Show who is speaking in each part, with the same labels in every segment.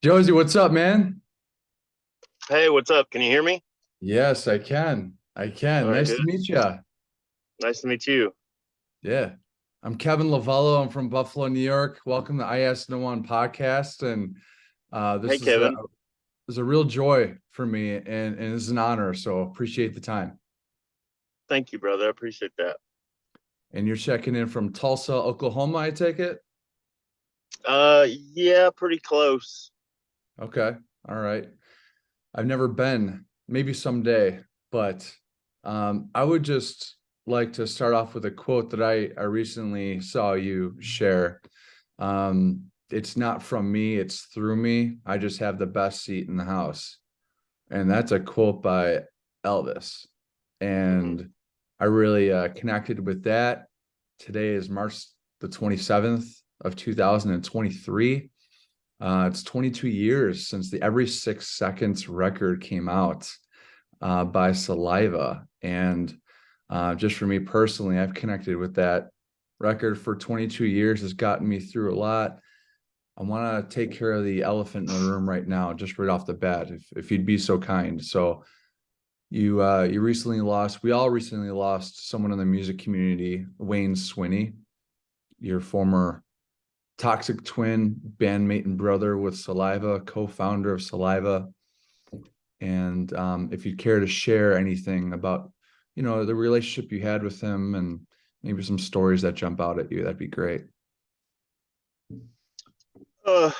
Speaker 1: Josey, what's up, man?
Speaker 2: Hey, what's up? Can you hear me?
Speaker 1: Yes, I can. I
Speaker 2: All
Speaker 1: can.
Speaker 2: right,
Speaker 1: Nice
Speaker 2: good.
Speaker 1: to meet you.
Speaker 2: Nice to meet you.
Speaker 1: Yeah. I'm Kevin Lavallo. I'm from Buffalo, New York. Welcome to IANO podcast. And
Speaker 2: Hey,
Speaker 1: this
Speaker 2: Kevin.
Speaker 1: is a real joy for me and it's an honor. So appreciate the time.
Speaker 2: Thank you, brother. I appreciate that.
Speaker 1: And you're checking in from Tulsa, Oklahoma, I take it?
Speaker 2: Yeah, pretty close.
Speaker 1: Okay. All right. I've never been, maybe someday, but I would just like to start off with a quote that I recently saw you share. It's not from me, it's through me. I just have the best seat in the house. And that's a quote by Elvis.
Speaker 2: Hmm.
Speaker 1: And I really connected with that. Today is March the 27th of 2023. It's 22 years since the Every 6 Seconds record came out by Saliva. And just for me personally, I've connected with that record for 22 years, has gotten me through a lot. I want to take care of the elephant in the room right now, just right off the bat, if you'd be so kind. So you recently lost, we all recently lost someone in the music community, Wayne Swinny, your former Toxic Twin, bandmate and brother with Saliva, co-founder of Saliva. And if you'd care to share anything about, the relationship you had with him and maybe some stories that jump out at you, that'd be great.
Speaker 2: Uh,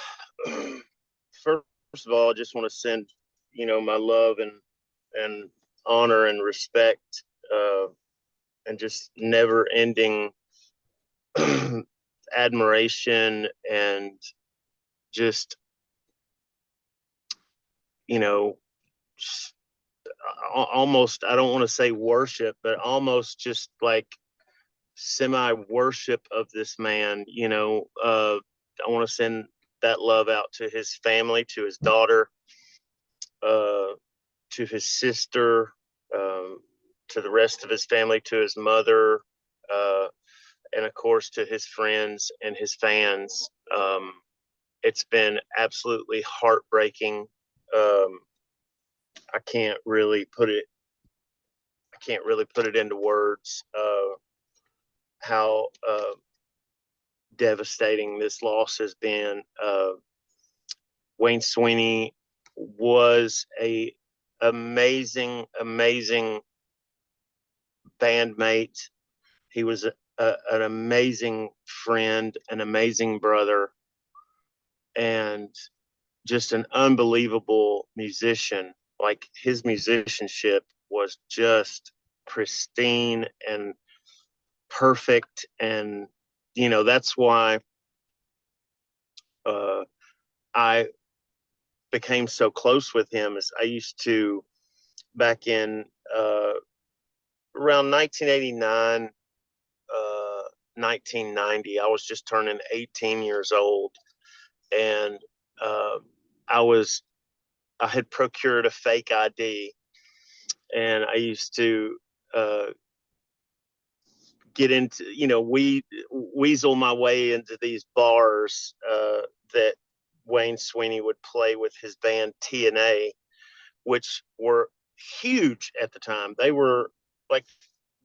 Speaker 2: First of all, I just want to send, my love and honor and respect, and just never-ending admiration and just, you know, almost, I don't want to say worship, but almost just like semi worship of this man. I want to send that love out to his family, to his daughter, uh, to his sister, um, to the rest of his family, to his mother, uh, and of course to his friends and his fans. It's been absolutely heartbreaking. Um, I can't really put it. I can't really put it into words. How devastating this loss has been. Wayne Swinny was a amazing bandmate. He was an amazing friend, an amazing brother, and just an unbelievable musician. Like his musicianship was just pristine and perfect, and that's why uh, I became so close with him. As I used to back in around 1989, 1990. I was just turning 18 years old, and uh, I was I had procured a fake ID, and I used to uh, get into weasel my way into these bars that Wayne Swinny would play with his band TNA, which were huge at the time. They were like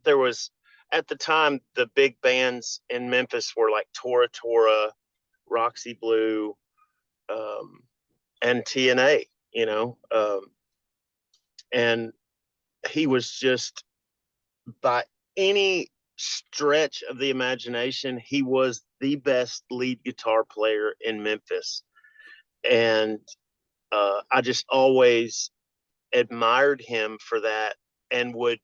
Speaker 2: there was at the time the big bands in Memphis were like Tora Tora, Roxy Blue, um, and TNA. And he was just by any stretch of the imagination, he was the best lead guitar player in Memphis, and I just always admired him for that, and would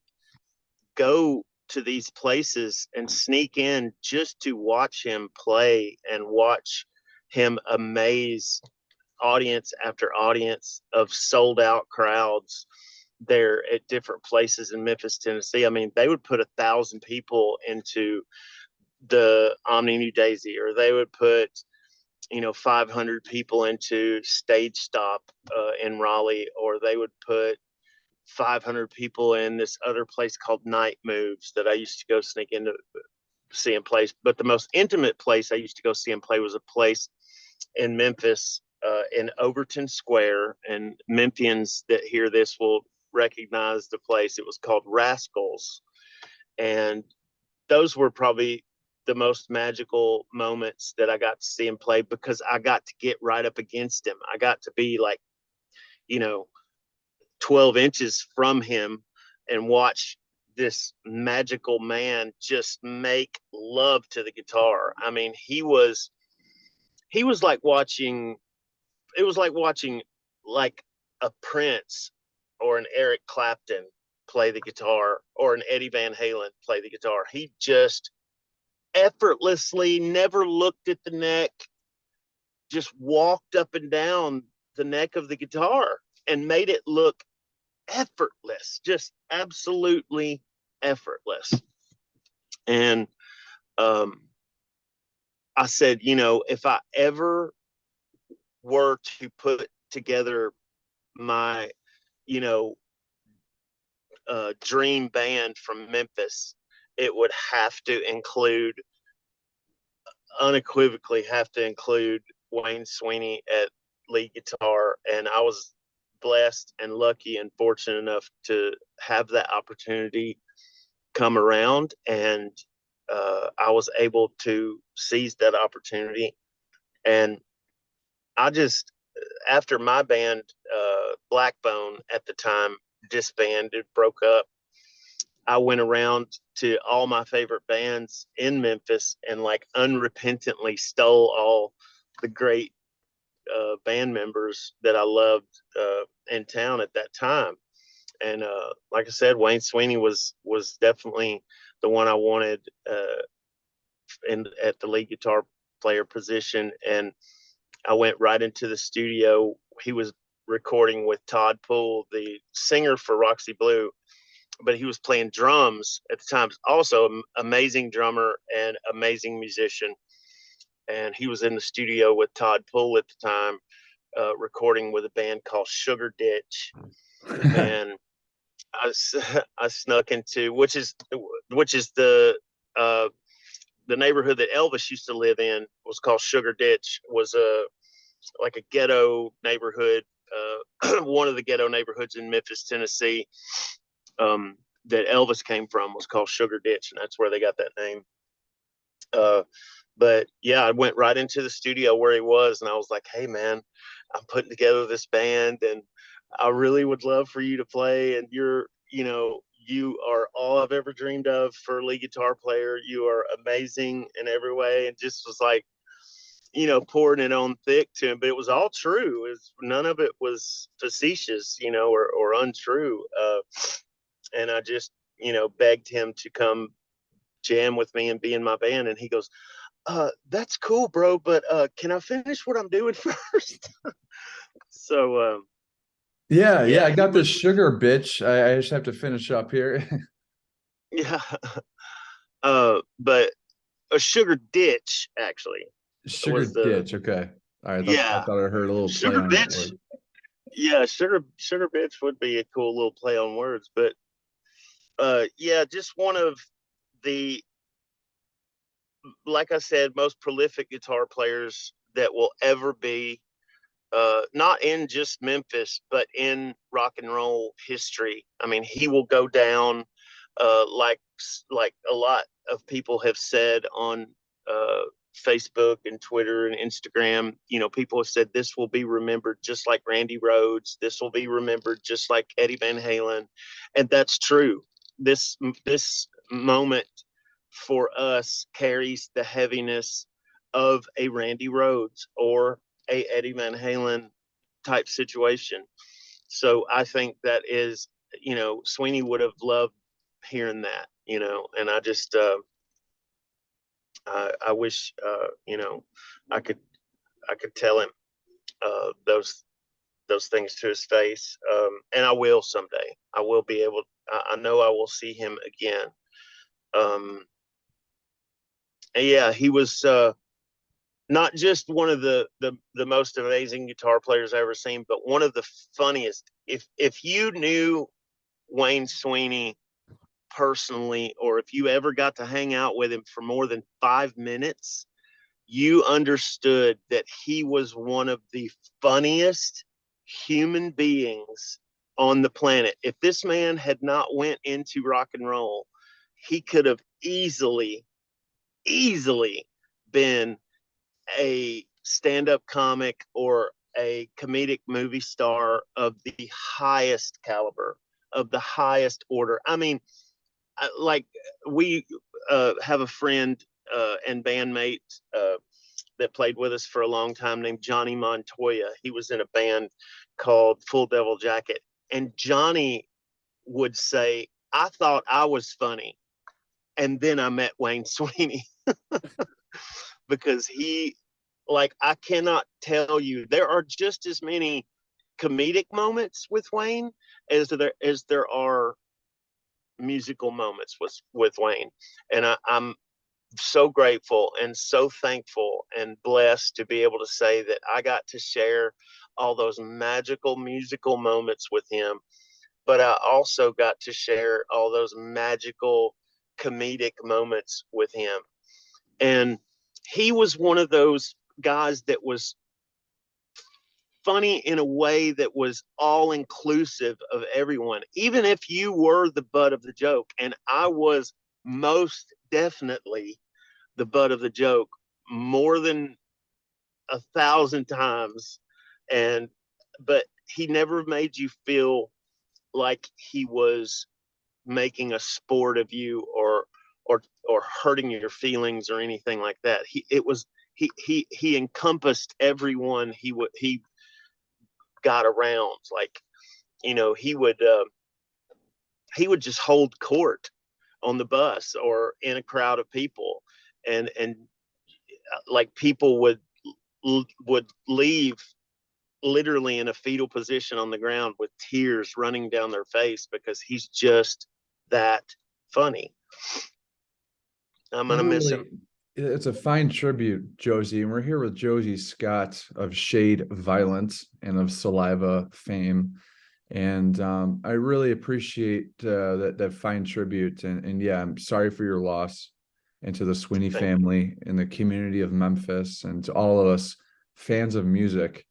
Speaker 2: go to these places and sneak in just to watch him play and watch him amaze audience after audience of sold out crowds there at different places in Memphis, Tennessee. I mean, they would put 1,000 people into the Omni New Daisy, or they would put 500 people into Stage Stop in Raleigh, or they would put 500 people in this other place called Night Moves that I used to go sneak into see him play. But the most intimate place I used to go see him play was a place in Memphis in Overton Square, and Memphians that hear this will recognize the place. It was called Rascals, and those were probably the most magical moments that I got to see him play, because I got to get right up against him. I got to be like, 12 inches from him and watch this magical man just make love to the guitar. I mean, he was like watching, it was like watching like a Prince or an Eric Clapton play the guitar, or an Eddie Van Halen play the guitar. He just effortlessly, never looked at the neck, just walked up and down the neck of the guitar and made it look effortless, just absolutely effortless. And I said, if I ever were to put together my, dream band from Memphis, it would have to include, unequivocally have to include Wayne Swinny at lead guitar. And I was blessed and lucky and fortunate enough to have that opportunity come around, and I was able to seize that opportunity. And I just, after my band, Blackbone at the time, disbanded, broke up, I went around to all my favorite bands in Memphis and like unrepentantly stole all the great band members that I loved in town at that time. And like I said, Wayne Swinny was definitely the one I wanted at the lead guitar player position. And I went right into the studio. He was recording with Todd Poole, the singer for Roxy Blue, but he was playing drums at the time. Also an amazing drummer and amazing musician. And he was in the studio with Todd Poole at the time, recording with a band called Sugar Ditch. And I snuck into, which is the neighborhood that Elvis used to live in, was called Sugar Ditch, was like a ghetto neighborhood, one of the ghetto neighborhoods in Memphis, Tennessee, that Elvis came from, was called Sugar Ditch, and that's where they got that name. But yeah, I went right into the studio where he was, and I was like, "Hey man, I'm putting together this band, and I really would love for you to play, and you are all I've ever dreamed of for a lead guitar player. You are amazing in every way." And just was like, pouring it on thick to him, but it was all true. None of it was facetious, or untrue. And I just, begged him to come jam with me and be in my band. And he goes, "That's cool, bro, but can I finish what I'm doing first?" So
Speaker 1: yeah, I got this sugar bitch. I just have to finish up here.
Speaker 2: yeah. But a Sugar Ditch, actually.
Speaker 1: Sugar ditch. Okay. All right. I thought I heard a little play
Speaker 2: Sugar
Speaker 1: on
Speaker 2: Bitch.
Speaker 1: that word.
Speaker 2: Yeah, Sugar Bitch would be a cool little play on words. But yeah, just one of the, like I said, most prolific guitar players that will ever be, not in just Memphis, but in rock and roll history. I mean, he will go down, like a lot of people have said on Facebook and Twitter and Instagram. People have said this will be remembered just like Randy Rhoads. This will be remembered just like Eddie Van Halen, and that's true. This moment for us carries the heaviness of a Randy Rhoads or a Eddie Van Halen type situation. So I think that is, Sweeney would have loved hearing that, and I just, I wish, I could tell him those things to his face, and I will someday. I will be able. I know I will see him again. And yeah, he was not just one of the most amazing guitar players I've ever seen, but one of the funniest. If you knew Wayne Swinny personally, or if you ever got to hang out with him for more than 5 minutes, you understood that he was one of the funniest human beings on the planet. If this man had not went into rock and roll, he could have easily been a stand-up comic or a comedic movie star of the highest caliber, of the highest order. I mean, like we have a friend and bandmate that played with us for a long time named Johnny Montoya. He was in a band called Full Devil Jacket. And Johnny would say, I thought I was funny. And then I met Wayne Swinny because he, like, I cannot tell you, there are just as many comedic moments with Wayne as there are musical moments with Wayne. And I'm so grateful and so thankful and blessed to be able to say that I got to share all those magical musical moments with him, but I also got to share all those magical comedic moments with him. And he was one of those guys that was funny in a way that was all inclusive of everyone, even if you were the butt of the joke. And I was most definitely the butt of the joke more than 1,000 times. But he never made you feel like he was making a sport of you or hurting your feelings or anything like that. He encompassed everyone he got around. Like, you know, he would just hold court on the bus or in a crowd of people, and like people would leave literally in a fetal position on the ground with tears running down their face because he's just that funny. I'm gonna miss him.
Speaker 1: It's a fine tribute, Josey, and we're here with Josey Scott of Shade Violence and of Saliva fame. And I really appreciate that fine tribute. And yeah, I'm sorry for your loss, and to the Swinny family and the community of Memphis, and to all of us fans of music.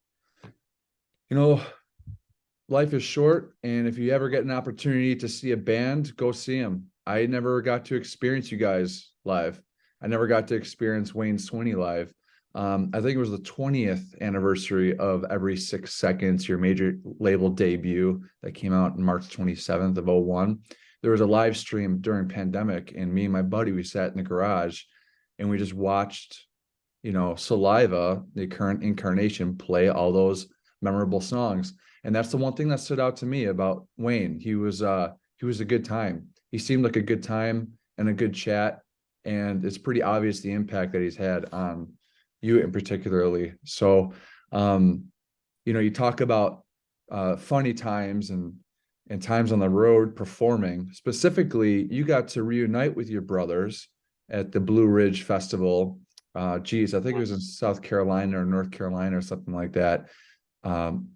Speaker 1: You know, life is short, and if you ever get an opportunity to see a band, go see them. I never got to experience you guys live. I never got to experience Wayne Swinny live. I think it was the 20th anniversary of Every 6 Seconds, your major label debut that came out in March 27th of 01. There was a live stream during pandemic, and me and my buddy, we sat in the garage and we just watched, you know, Saliva, the current incarnation, play all those memorable songs. And that's the one thing that stood out to me about Wayne. He was a good time. He seemed like a good time and a good chat. And it's pretty obvious the impact that he's had on you in particularly. So, you know, you talk about funny times and times on the road performing. Specifically, you got to reunite with your brothers at the Blue Ridge Festival. I think it was in South Carolina or North Carolina or something like that.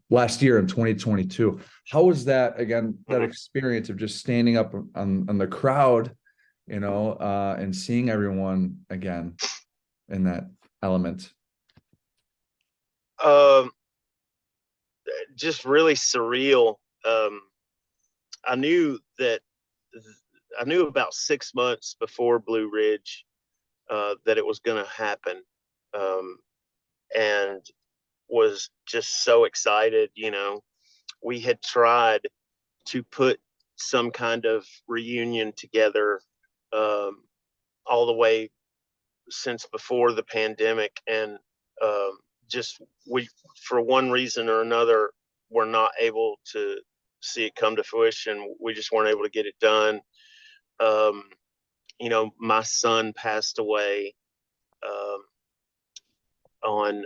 Speaker 1: Last year in 2022. How was that, again, that experience of just standing up on the crowd, you know, and seeing everyone again in that element?
Speaker 2: Just really surreal. I knew about 6 months before Blue Ridge that it was going to happen, and was just so excited. You know, we had tried to put some kind of reunion together all the way since before the pandemic, and just we, for one reason or another, were not able to see it come to fruition. We just weren't able to get it done. You know, my son passed away on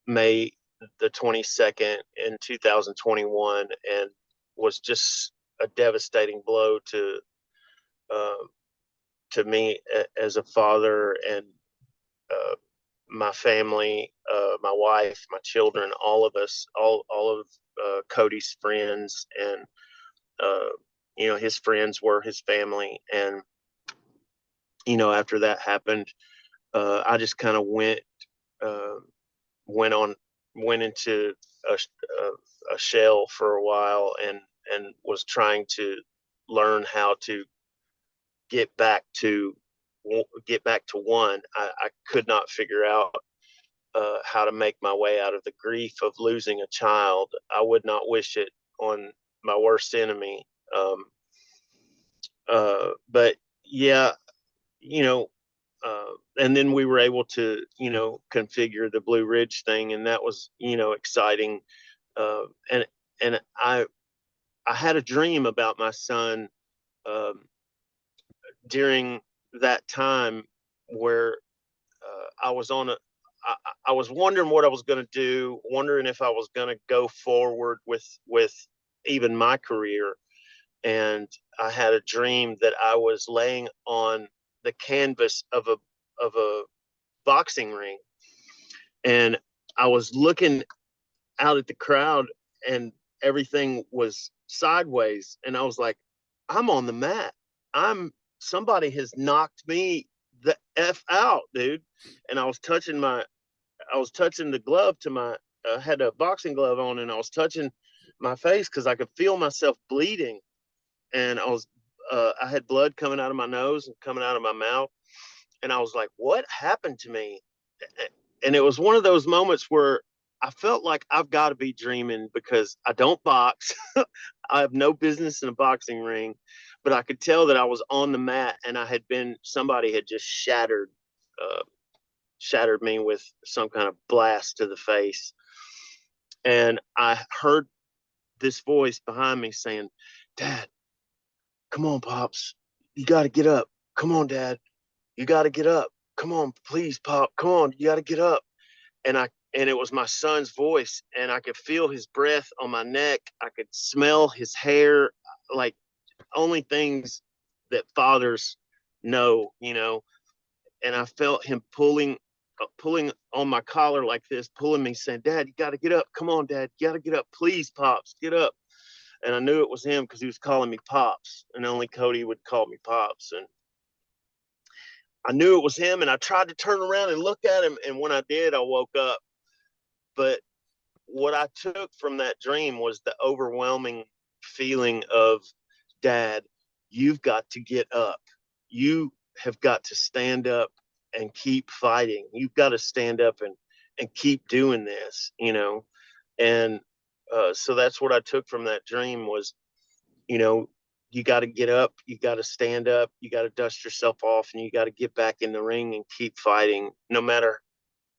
Speaker 2: May the 22nd in 2021, and was just a devastating blow to me as a father, and my family, my wife, my children, all of us, all of Cody's friends, and you know, his friends were his family. And you know, after that happened, I just kind of went into a shell for a while, and was trying to learn how to get back to one. I could not figure out how to make my way out of the grief of losing a child. I would not wish it on my worst enemy. But yeah, you know, and then we were able to, configure the Blue Ridge thing, and that was, exciting. And I had a dream about my son during that time where I was on I was wondering what I was going to do, wondering if I was going to go forward with even my career. And I had a dream that I was laying on the canvas of a boxing ring, and I was looking out at the crowd, and everything was sideways, and I was like, I'm on the mat. Somebody has knocked me the F out, dude. And I was touching the glove to my, had a boxing glove on, and I was touching my face because I could feel myself bleeding. And I had blood coming out of my nose and coming out of my mouth. And I was like, what happened to me? And it was one of those moments where I felt like I've got to be dreaming, because I don't box. I have no business in a boxing ring, but I could tell that I was on the mat, and somebody had just shattered me with some kind of blast to the face. And I heard this voice behind me saying, Dad, come on, Pops. You got to get up. Come on, Dad. You got to get up. Come on, please, Pop. Come on. You got to get up. And it was my son's voice, and I could feel his breath on my neck. I could smell his hair, like only things that fathers know, and I felt him pulling on my collar like this, pulling me, saying, Dad, you got to get up. Come on, Dad, you got to get up. Please, Pops, get up. And I knew it was him because he was calling me Pops, and only Cody would call me Pops. And I knew it was him, and I tried to turn around and look at him. And when I did, I woke up. But what I took from that dream was the overwhelming feeling of, Dad, you've got to get up. You have got to stand up and keep fighting. You've got to stand up and keep doing this, And so that's what I took from that dream was, you got to get up, you got to stand up, you got to dust yourself off, and you got to get back in the ring and keep fighting, no matter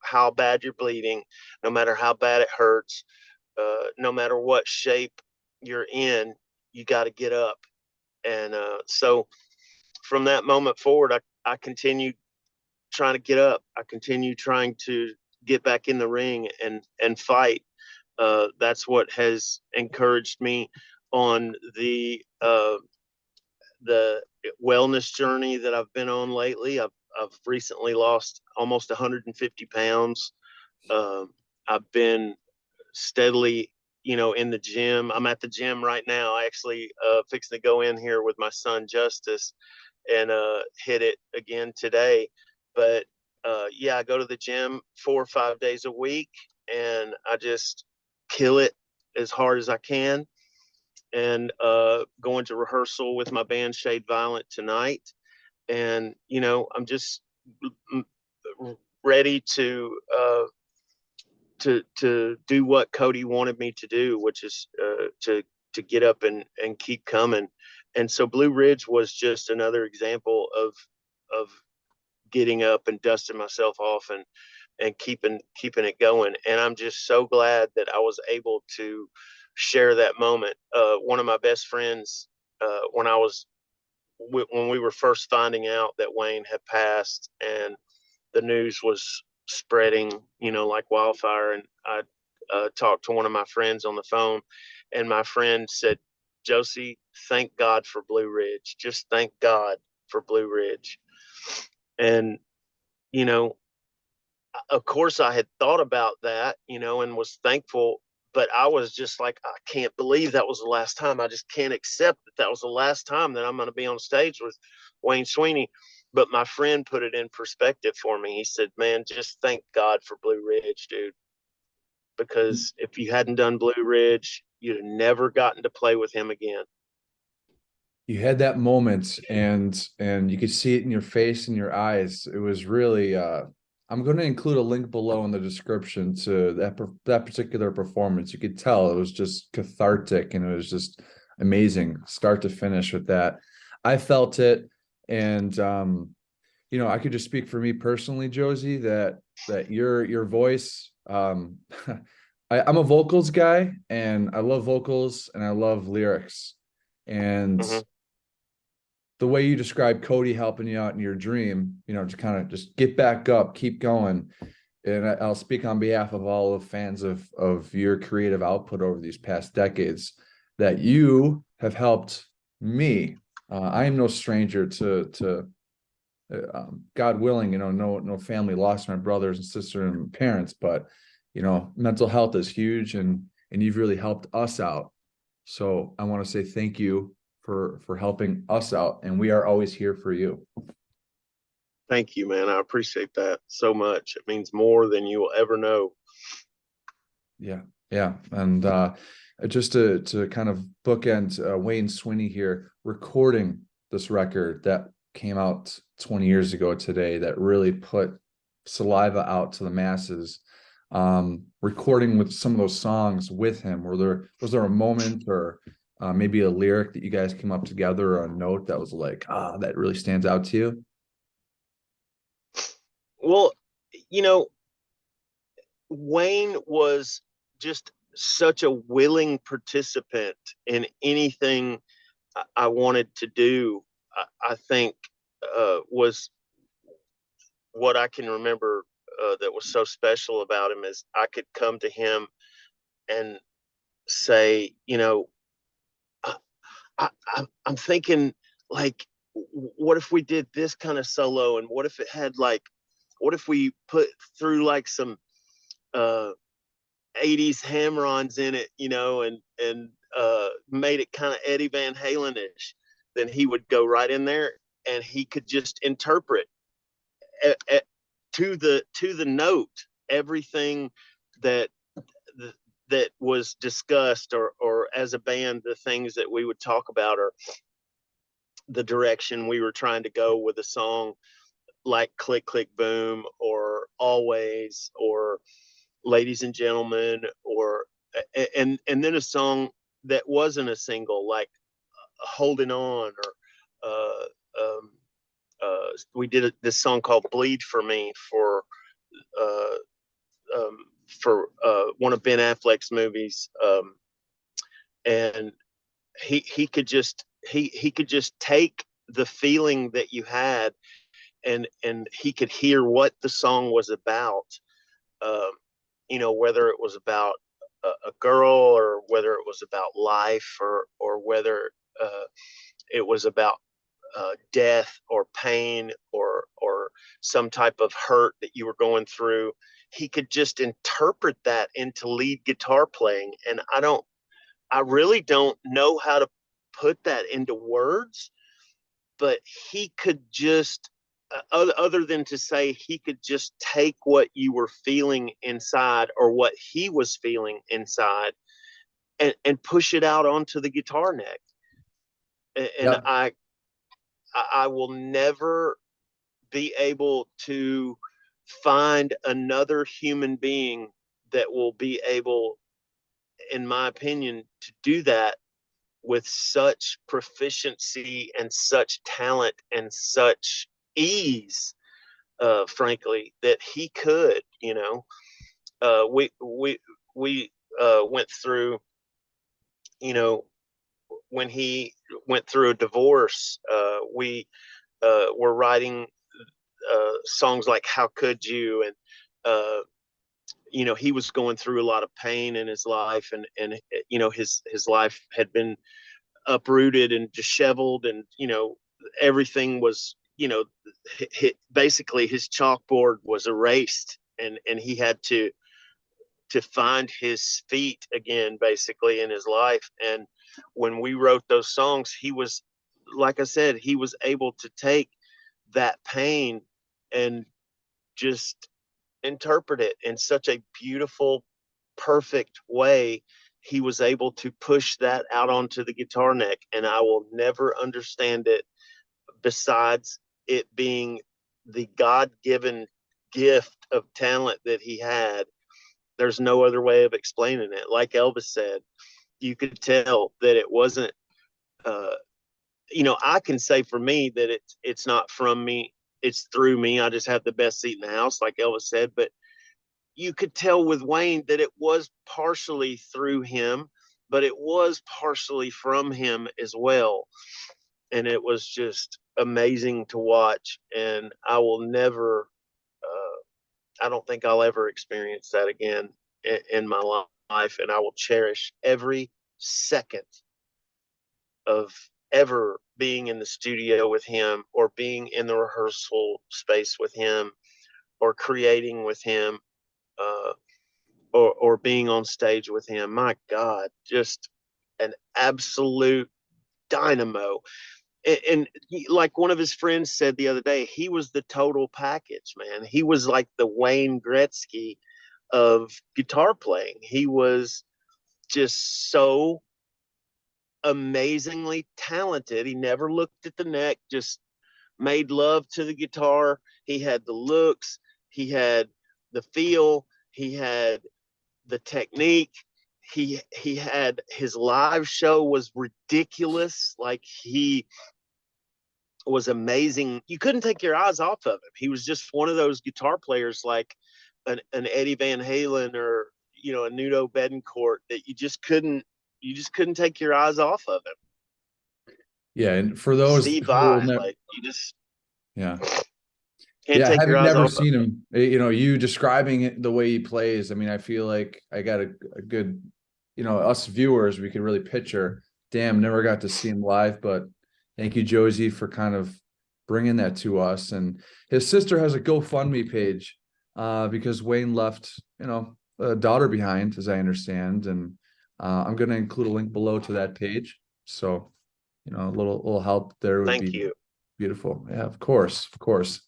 Speaker 2: how bad you're bleeding, no matter how bad it hurts, no matter what shape you're in, you got to get up. And so from that moment forward, I continued trying to get up. I continued trying to get back in the ring and fight. That's what has encouraged me on the wellness journey that I've been on lately. I've recently lost almost 150 pounds. I've been steadily, in the gym. I'm at the gym right now. I actually fixing to go in here with my son Justice and hit it again today. But yeah, I go to the gym 4 or 5 days a week, and I just kill it as hard as I can. And going to rehearsal with my band Shade Violent tonight. And, I'm just ready to do what Cody wanted me to do, which is to get up and keep coming. And so Blue Ridge was just another example of getting up and dusting myself off and keeping it going. And I'm just so glad that I was able to share that moment. One of my best friends, when we were first finding out that Wayne had passed, and the news was spreading, like wildfire. And I talked to one of my friends on the phone, and my friend said, Josey, thank God for Blue Ridge. Just thank God for Blue Ridge. And, of course I had thought about that, and was thankful, but I was just like, I can't believe that was the last time. I just can't accept that was the last time that I'm going to be on stage with Wayne Swinny. But my friend put it in perspective for me. He said, man, just thank God for Blue Ridge, dude. Because if you hadn't done Blue Ridge, you'd have never gotten to play with him again.
Speaker 1: You had that moment, and you could see it in your face and your eyes. It was really I'm going to include a link below in the description to that particular performance. You could tell it was just cathartic, and it was just amazing start to finish with that. I felt it, and I could just speak for me personally, Josey, that your voice, I'm a vocals guy, and I love vocals and I love lyrics. And
Speaker 2: Mm-hmm.
Speaker 1: the way you describe Cody helping you out in your dream, to kind of just get back up, keep going. And I'll speak on behalf of all the fans of your creative output over these past decades, that you have helped me. I am no stranger to God willing, no family lost my brothers and sisters and parents, but mental health is huge, and you've really helped us out. So I want to say thank you for helping us out, and we are always here for you.
Speaker 2: Thank you, man. I appreciate that so much. It means more than you will ever know.
Speaker 1: Yeah. And just to kind of bookend Wayne Swinny here, recording this record that came out 20 years ago today, that really put Saliva out to the masses. Recording with some of those songs with him, was there a moment or maybe a lyric that you guys came up together, or a note that was like, that really stands out to you?
Speaker 2: Well, Wayne was just such a willing participant in anything I wanted to do. I think was what I can remember that was so special about him, is I could come to him and say, I'm thinking, like, what if we did this kind of solo, and what if it had what if we put through like some 80s hammer-ons in it, and made it kind of Eddie Van Halen-ish. Then he would go right in there, and he could just interpret to the note everything that was discussed, or as a band, the things that we would talk about, or the direction we were trying to go with a song, like Click Click Boom, or Always, or Ladies and Gentlemen, or and then a song that wasn't a single, like Holding On, or we did this song called Bleed for Me for one of Ben Affleck's movies, and he could just take the feeling that you had, and he could hear what the song was about, whether it was about a girl, or whether it was about life, or whether it was about death or pain, or some type of hurt that you were going through. He could just interpret that into lead guitar playing, and I really don't know how to put that into words, but he could just, other than to say, he could just take what you were feeling inside, or what he was feeling inside, and push it out onto the guitar neck. And
Speaker 1: Yep.
Speaker 2: I will never be able to find another human being that will be able, in my opinion, to do that with such proficiency and such talent and such ease, frankly, that he could. We went through, when he went through a divorce, we were writing songs like How Could You, and he was going through a lot of pain in his life, and his life had been uprooted and disheveled, and everything was, basically his chalkboard was erased, and he had to find his feet again, basically, in his life. And when we wrote those songs, he was, like I said, he was able to take that pain and just interpret it in such a beautiful, perfect way. He was able to push that out onto the guitar neck, and I will never understand it besides it being the God-given gift of talent that he had. There's no other way of explaining it. Like Elvis said, you could tell that it wasn't, I can say for me that it's not from me, it's through me. I just have the best seat in the house, like Elvis said. But you could tell with Wayne that it was partially through him, but it was partially from him as well. And it was just amazing to watch. And I will never, I don't think I'll ever experience that again in my life. And I will cherish every second of ever being in the studio with him, or being in the rehearsal space with him, or creating with him, uh, or being on stage with him. My God, just an absolute dynamo. And like one of his friends said the other day, he was the total package, man. He was like the Wayne Gretzky of guitar playing. He was just so amazingly talented. He never looked at the neck, just made love to the guitar. He had the looks, he had the feel, he had the technique. He had, his live show was ridiculous. Like, he was amazing. You couldn't take your eyes off of him. He was just one of those guitar players, like an Eddie Van Halen, or a Nuno Betancourt, that you just couldn't take your eyes off of him.
Speaker 1: Yeah, and for those
Speaker 2: Steve
Speaker 1: who will
Speaker 2: Vai,
Speaker 1: never,
Speaker 2: like, you just
Speaker 1: yeah,
Speaker 2: can't
Speaker 1: yeah,
Speaker 2: take your
Speaker 1: having
Speaker 2: eyes
Speaker 1: never
Speaker 2: off of
Speaker 1: seen him, you describing it the way he plays. I mean, I feel like I got a good, us viewers, we can really picture. Damn, never got to see him live, but thank you, Josey, for kind of bringing that to us. And his sister has a GoFundMe page, because Wayne left, a daughter behind, as I understand, and I'm going to include a link below to that page. So, a little help there
Speaker 2: it.
Speaker 1: would
Speaker 2: Thank
Speaker 1: be
Speaker 2: you.
Speaker 1: beautiful. Yeah, of course, of course.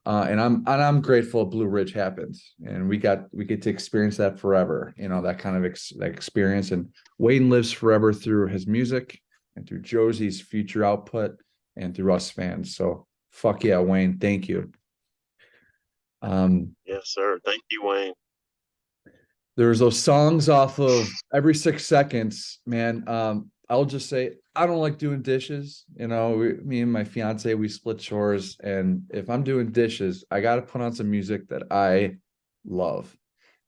Speaker 1: And I'm grateful Blue Ridge happened, and we get to experience that forever. That kind of that experience. And Wayne lives forever through his music, and through Josey's future output, and through us fans. So fuck yeah, Wayne, thank you.
Speaker 2: Yes, sir. Thank you, Wayne.
Speaker 1: There's those songs off of Every 6 Seconds, man. I'll just say, I don't like doing dishes. Me and my fiance, we split chores. And if I'm doing dishes, I got to put on some music that I love.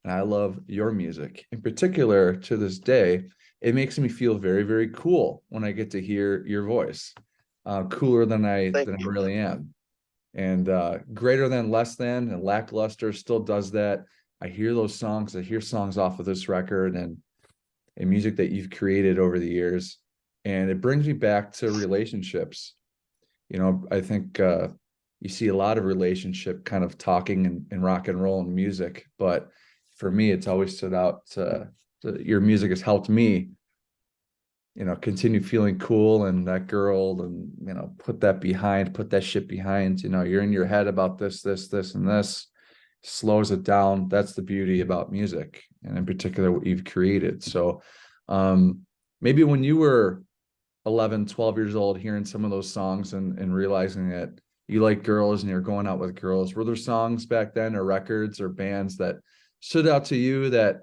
Speaker 1: And I love your music. In particular, to this day, it makes me feel very, very cool when I get to hear your voice. Cooler than I
Speaker 2: Thank you.
Speaker 1: really am. And Greater Than, Less Than, and Lackluster still does that. I hear those songs. I hear songs off of this record and music that you've created over the years. And it brings me back to relationships. I think you see a lot of relationship kind of talking in rock and roll and music. But for me, it's always stood out your music has helped me, continue feeling cool, and that girl, and, put that shit behind, you're in your head about this, and this. Slows it down. That's the beauty about music, and in particular what you've created. So maybe when you were 11, 12 years old, hearing some of those songs and realizing that you like girls and you're going out with girls, were there songs back then, or records or bands that stood out to you that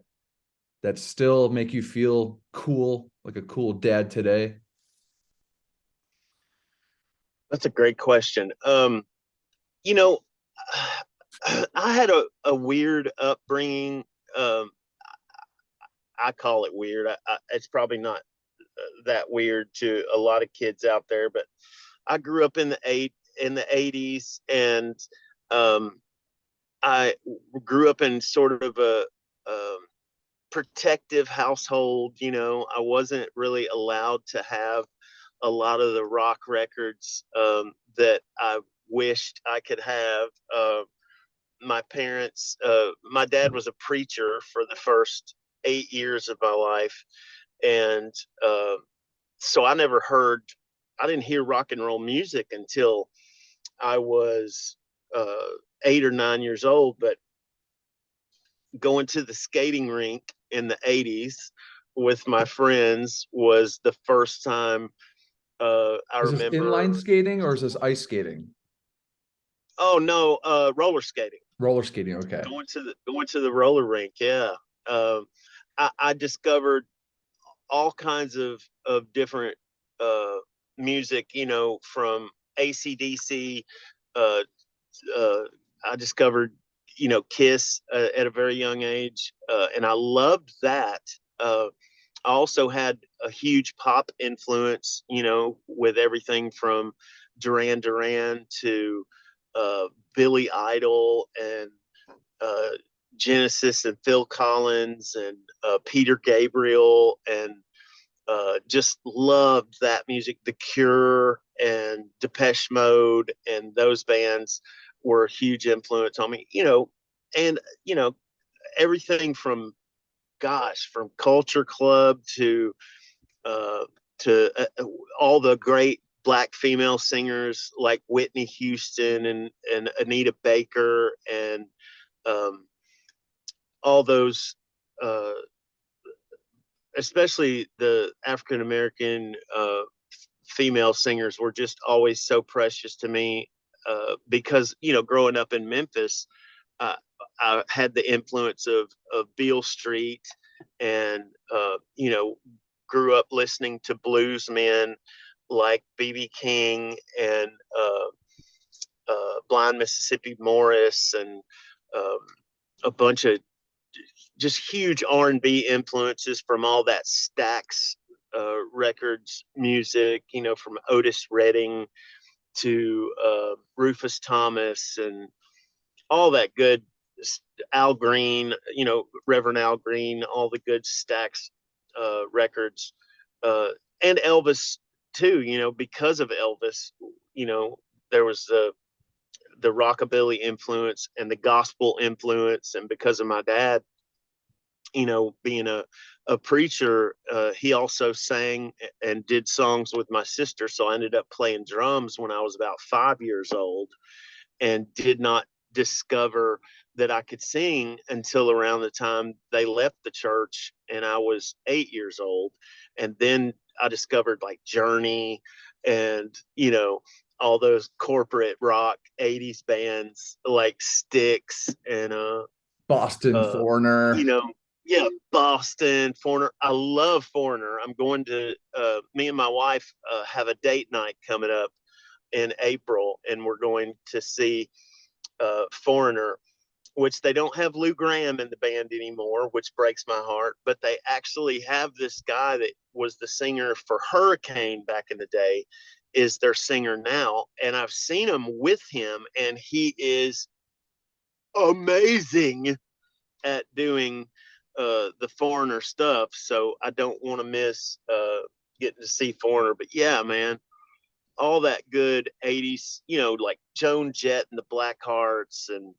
Speaker 1: still make you feel cool, like a cool dad today?
Speaker 2: That's a great question. I had a weird upbringing. I call it weird. It's probably not that weird to a lot of kids out there, but I grew up in the 80s, and I grew up in sort of a protective household. I wasn't really allowed to have a lot of the rock records that I wished I could have. My parents, my dad was a preacher for the first 8 years of my life. And so I didn't hear rock and roll music until I was 8 or 9 years old, but going to the skating rink in the 80s with my friends was the first time I
Speaker 1: Is this inline
Speaker 2: remember.
Speaker 1: skating or is this ice skating?
Speaker 2: Oh no, roller skating.
Speaker 1: Roller skating. Okay.
Speaker 2: Going to the roller rink. Yeah. Um, I discovered all kinds of different uh, music, from AC/DC. Uh, uh, I discovered, KISS at a very young age, and I loved that. I also had a huge pop influence, with everything from Duran Duran to uh, Billy Idol and uh, Genesis and Phil Collins and Peter Gabriel, and just loved that music. The Cure and Depeche Mode and those bands were a huge influence on me, and everything from, from Culture Club uh, to all the great black female singers like Whitney Houston and Anita Baker and um, all those, uh, especially the African American female singers, were just always so precious to me, because growing up in Memphis, uh, I had the influence of Beale Street, and grew up listening to blues men like BB King and Blind Mississippi Morris, and um, a bunch of just huge R&B influences from all that Stax Records music, from Otis Redding to Rufus Thomas and all that good, Al Green, Reverend Al Green, all the good Stax records, uh, and Elvis too. Because of Elvis, there was the rockabilly influence and the gospel influence, and because of my dad, being a preacher, he also sang and did songs with my sister. So I ended up playing drums when I was about 5 years old, and did not discover that I could sing until around the time they left the church and I was 8 years old. And then I discovered like Journey and, all those corporate rock 80s bands like Styx and
Speaker 1: Boston
Speaker 2: you
Speaker 1: Foreigner.
Speaker 2: know, yeah, Boston, Foreigner. I love Foreigner. I'm going to, me and my wife have a date night coming up in April, and we're going to see Foreigner, which they don't have Lou Graham in the band anymore, which breaks my heart. But they actually have this guy that was the singer for Hurricane back in the day, is their singer now. And I've seen him with him, and he is amazing at doing the Foreigner stuff. So I don't want to miss getting to see Foreigner. But yeah, man, all that good 80s, like Joan Jett and the Blackhearts and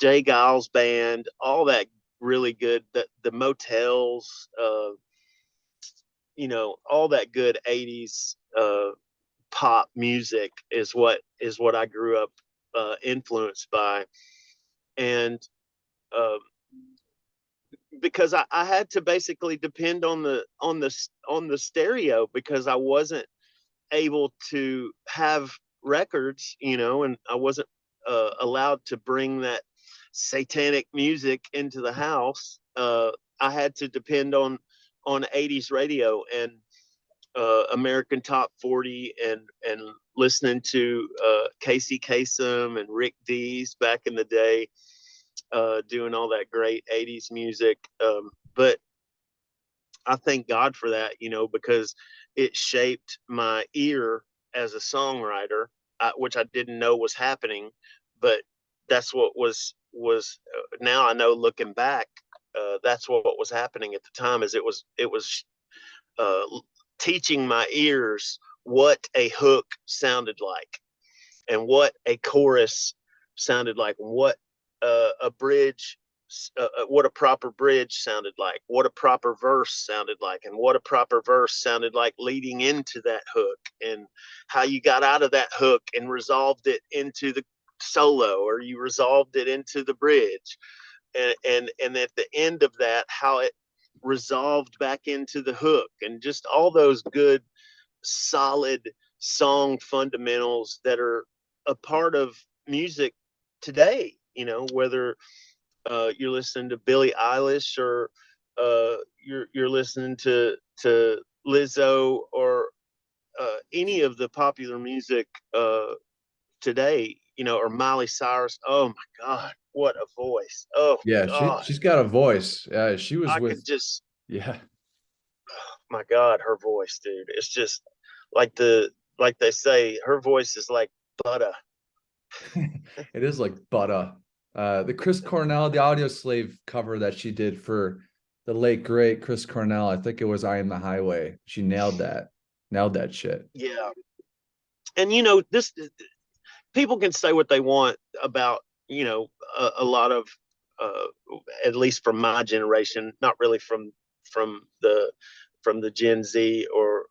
Speaker 2: Jay Giles band, all that really good, the Motels, all that good 80s pop music is what I grew up influenced by. And uh, because I had to basically depend on the stereo, because I wasn't able to have records, and I wasn't allowed to bring that satanic music into the house. I had to depend on 80s radio and American Top 40 and listening to Casey Kasem and Rick Dees back in the day, doing all that great 80s music. But I thank God for that, because it shaped my ear as a songwriter, which I didn't know was happening. But that's what was now I know, looking back, that's what was happening at the time. Is it was uh, teaching my ears what a hook sounded like, and what a chorus sounded like, and what a bridge what a proper bridge sounded like, what a proper verse sounded like, and what a proper verse sounded like leading into that hook, and how you got out of that hook and resolved it into the solo, or you resolved it into the bridge, and at the end of that, how it resolved back into the hook, and just all those good, solid song fundamentals that are a part of music today. Whether you're listening to Billie Eilish, or you're listening to Lizzo, or any of the popular music today, or Miley Cyrus. Oh my God, what a voice! Oh
Speaker 1: Yeah,
Speaker 2: God,
Speaker 1: she's got a voice. She was
Speaker 2: I
Speaker 1: with
Speaker 2: could just,
Speaker 1: yeah.
Speaker 2: my God, her voice, dude. It's just like they say, her voice is like butter.
Speaker 1: It is like butter. The Chris Cornell, the Audioslave cover that she did for the late great Chris Cornell, I think it was "I Am the Highway." She nailed that shit.
Speaker 2: Yeah, and this, people can say what they want about a lot of, uh, at least from my generation, not really from the from the Gen Z, or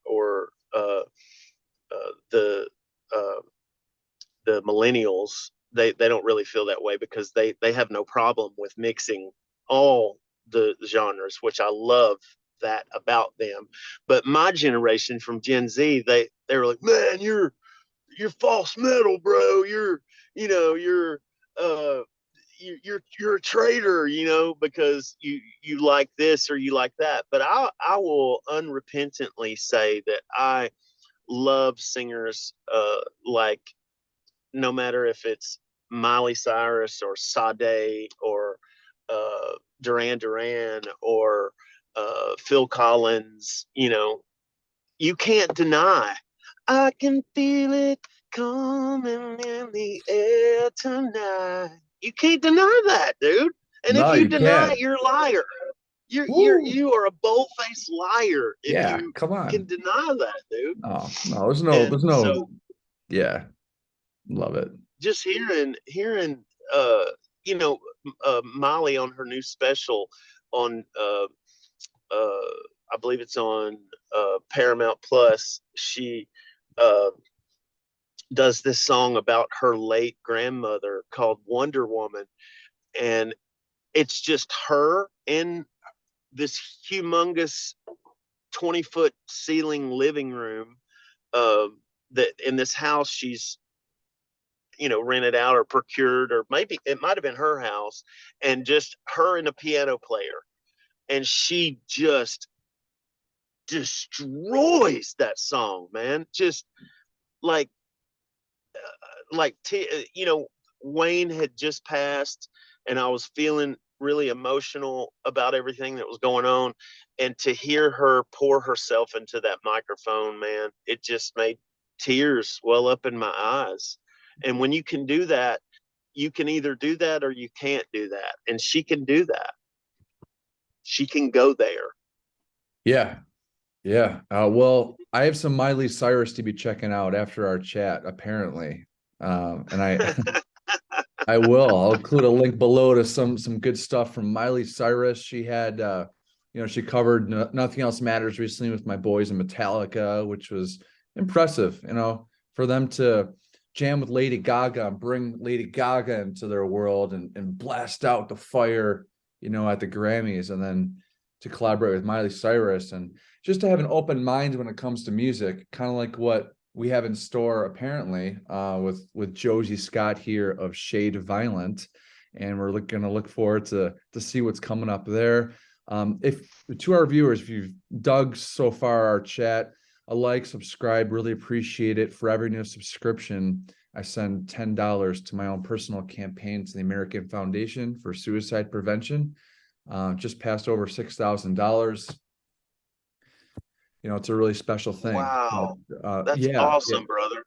Speaker 2: the uh, the millennials. They don't really feel that way, because they have no problem with mixing all the genres, which I love that about them. But my generation, from Gen Z, they were like, man, you're false metal, bro. You're uh you're a traitor, because you like this or you like that. But I will unrepentantly say that I love singers, like, no matter if it's Miley Cyrus, or Sade, or Duran Duran, or Phil Collins. You can't deny. I can feel it coming in the air tonight. You can't deny that, dude. And if
Speaker 1: No,
Speaker 2: you
Speaker 1: you
Speaker 2: deny it,
Speaker 1: can't.
Speaker 2: you're a liar.
Speaker 1: Woo!
Speaker 2: You are a bold-faced liar if
Speaker 1: Yeah,
Speaker 2: you
Speaker 1: come
Speaker 2: can
Speaker 1: on.
Speaker 2: deny that, dude.
Speaker 1: No, there's
Speaker 2: And
Speaker 1: no,
Speaker 2: so,
Speaker 1: yeah, love it.
Speaker 2: just hearing uh you know Molly on her new special on I believe it's on Paramount Plus. She uh does this song about her late grandmother called Wonder Woman, and it's just her in this humongous 20-foot ceiling living room, uh, that in this house she's rented out or procured, or maybe it might have been her house, and just her and a piano player, and she just destroys that song, man. Just like Wayne had just passed, and I was feeling really emotional about everything that was going on, and to hear her pour herself into that microphone, man, it just made tears well up in my eyes. And when you can do that, you can either do that or you can't do that, and she can do that. She can go there.
Speaker 1: Yeah, yeah. Well, I have some Miley Cyrus to be checking out after our chat, apparently. And I will. I'll include a link below to some good stuff from Miley Cyrus. She had she covered Nothing Else Matters recently with My Boys and Metallica, which was impressive, for them to jam with Lady Gaga and bring Lady Gaga into their world and blast out the fire, at the Grammys, and then to collaborate with Miley Cyrus, and just to have an open mind when it comes to music, kind of like what we have in store apparently, with Josey Scott here of Shade Violent, and we're going to look forward to see what's coming up there. If to our viewers, if you've dug so far our chat, a like, subscribe, really appreciate it. For every new subscription, I send $10 to my own personal campaign to the American Foundation for Suicide Prevention. Just passed over $6,000. It's a really special thing.
Speaker 2: Wow. That's
Speaker 1: Yeah,
Speaker 2: awesome, brother.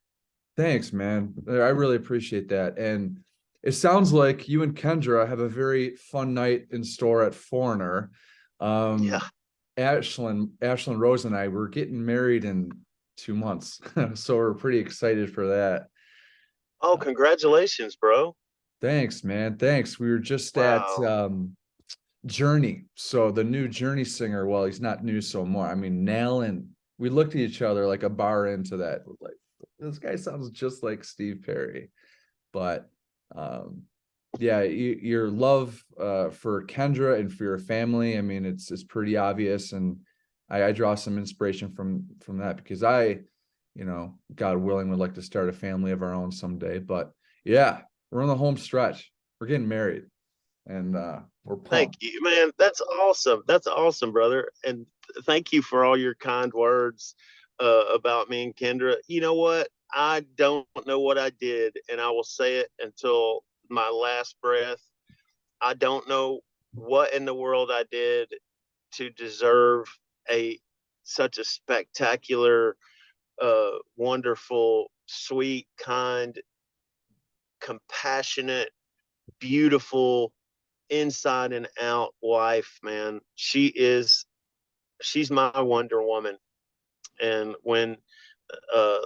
Speaker 1: thanks, man. I really appreciate that. And it sounds like you and Kendra have a very fun night in store at Foreigner.
Speaker 2: Yeah.
Speaker 1: Ashlyn Rose and I, we're getting married in 2 months. So we're pretty excited for that.
Speaker 2: Oh, congratulations, bro.
Speaker 1: Thanks, man. Thanks. We were just at
Speaker 2: Wow.
Speaker 1: Journey. So the new Journey singer, well, he's not new so more. I mean, nailing. We looked at each other like a bar into that. Like, this guy sounds just like Steve Perry. But yeah, your love for Kendra and for your family, I mean, it's pretty obvious, and I draw some inspiration from that, because I, God willing, would like to start a family of our own someday. But yeah, we're on the home stretch. We're getting married, and we're
Speaker 2: Thank
Speaker 1: pumped.
Speaker 2: you, man. That's awesome. That's awesome, brother. And thank you for all your kind words about me and Kendra. You know what? I don't know what I did, and I will say it until my last breath. I don't know what in the world I did to deserve a such a spectacular, wonderful, sweet, kind, compassionate, beautiful, inside and out wife, man. She's my Wonder Woman. And when uh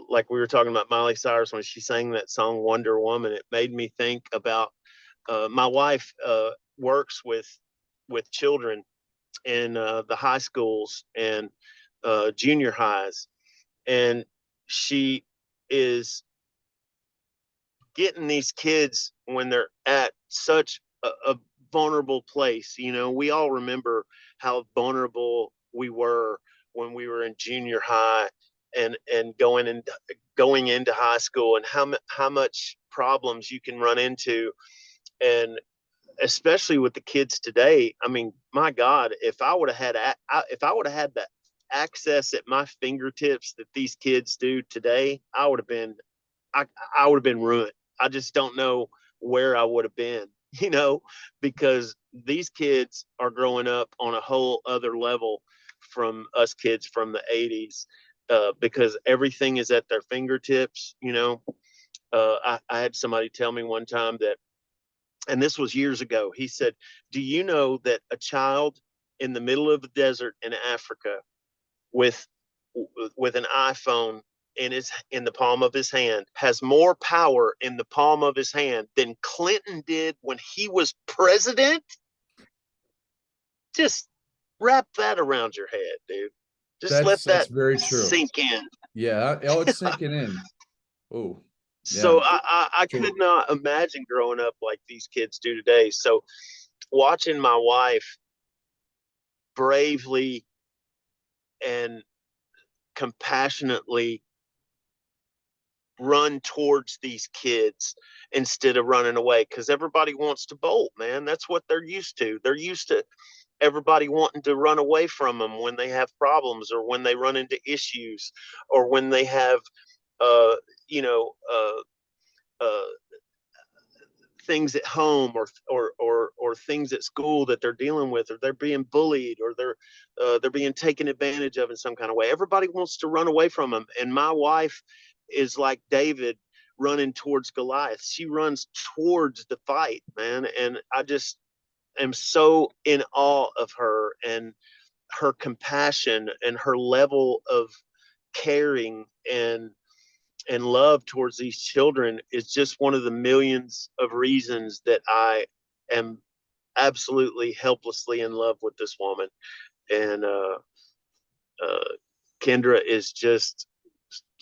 Speaker 2: like we were talking about Miley Cyrus, when she sang that song Wonder Woman, it made me think about my wife works with children in the high schools and junior highs, and she is getting these kids when they're at such a vulnerable place. You know, we all remember how vulnerable we were when we were in junior high and going into high school, and how much problems you can run into. And especially with the kids today, I mean, my God, if I would have had if I would have had the access at my fingertips that these kids do today, I, I would have been ruined. I just don't know where I would have been, because these kids are growing up on a whole other level from us kids from the 80s, because everything is at their fingertips. I had somebody tell me one time that, and this was years ago, he said, do you know that a child in the middle of the desert in Africa with an iPhone in the palm of his hand has more power in the palm of his hand than Clinton did when he was president? Just wrap that around your head, dude. Just let
Speaker 1: That's
Speaker 2: that
Speaker 1: very true.
Speaker 2: sink in.
Speaker 1: Yeah, oh, it's sinking in. Oh, yeah.
Speaker 2: So I could not imagine growing up like these kids do today. So watching my wife bravely and compassionately run towards these kids instead of running away, because everybody wants to bolt, man. That's what they're used to. They're used to everybody wanting to run away from them when they have problems, or when they run into issues, or when they have uh you know uh uh things at home, or things at school that they're dealing with, or they're being bullied, or they're being taken advantage of in some kind of way. Everybody wants to run away from them, and my wife is like David running towards Goliath. She runs towards the fight, man, and I just am so in awe of her and her compassion and her level of caring and love towards these children is just one of the millions of reasons that I am absolutely helplessly in love with this woman. And uh, Kendra is just,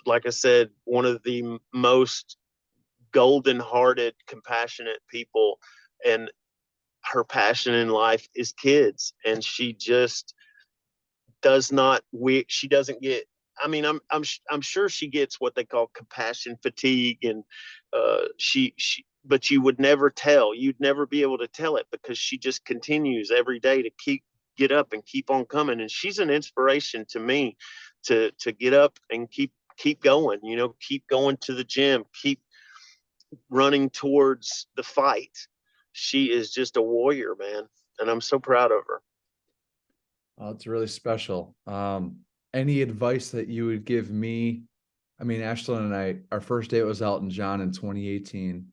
Speaker 2: like I said, one of the most golden hearted, compassionate people. And her passion in life is kids. And she just she doesn't get, I mean, I'm sure she gets what they call compassion fatigue, and but you would never tell. You'd never be able to tell it, because she just continues every day to get up and keep on coming. And she's an inspiration to me to get up and keep going. Keep going to the gym, keep running towards the fight. She is just a warrior, man, and I'm so proud of her.
Speaker 1: Oh, it's really special. Any advice that you would give me? I mean, Ashlyn and I, our first date was Elton John in 2018.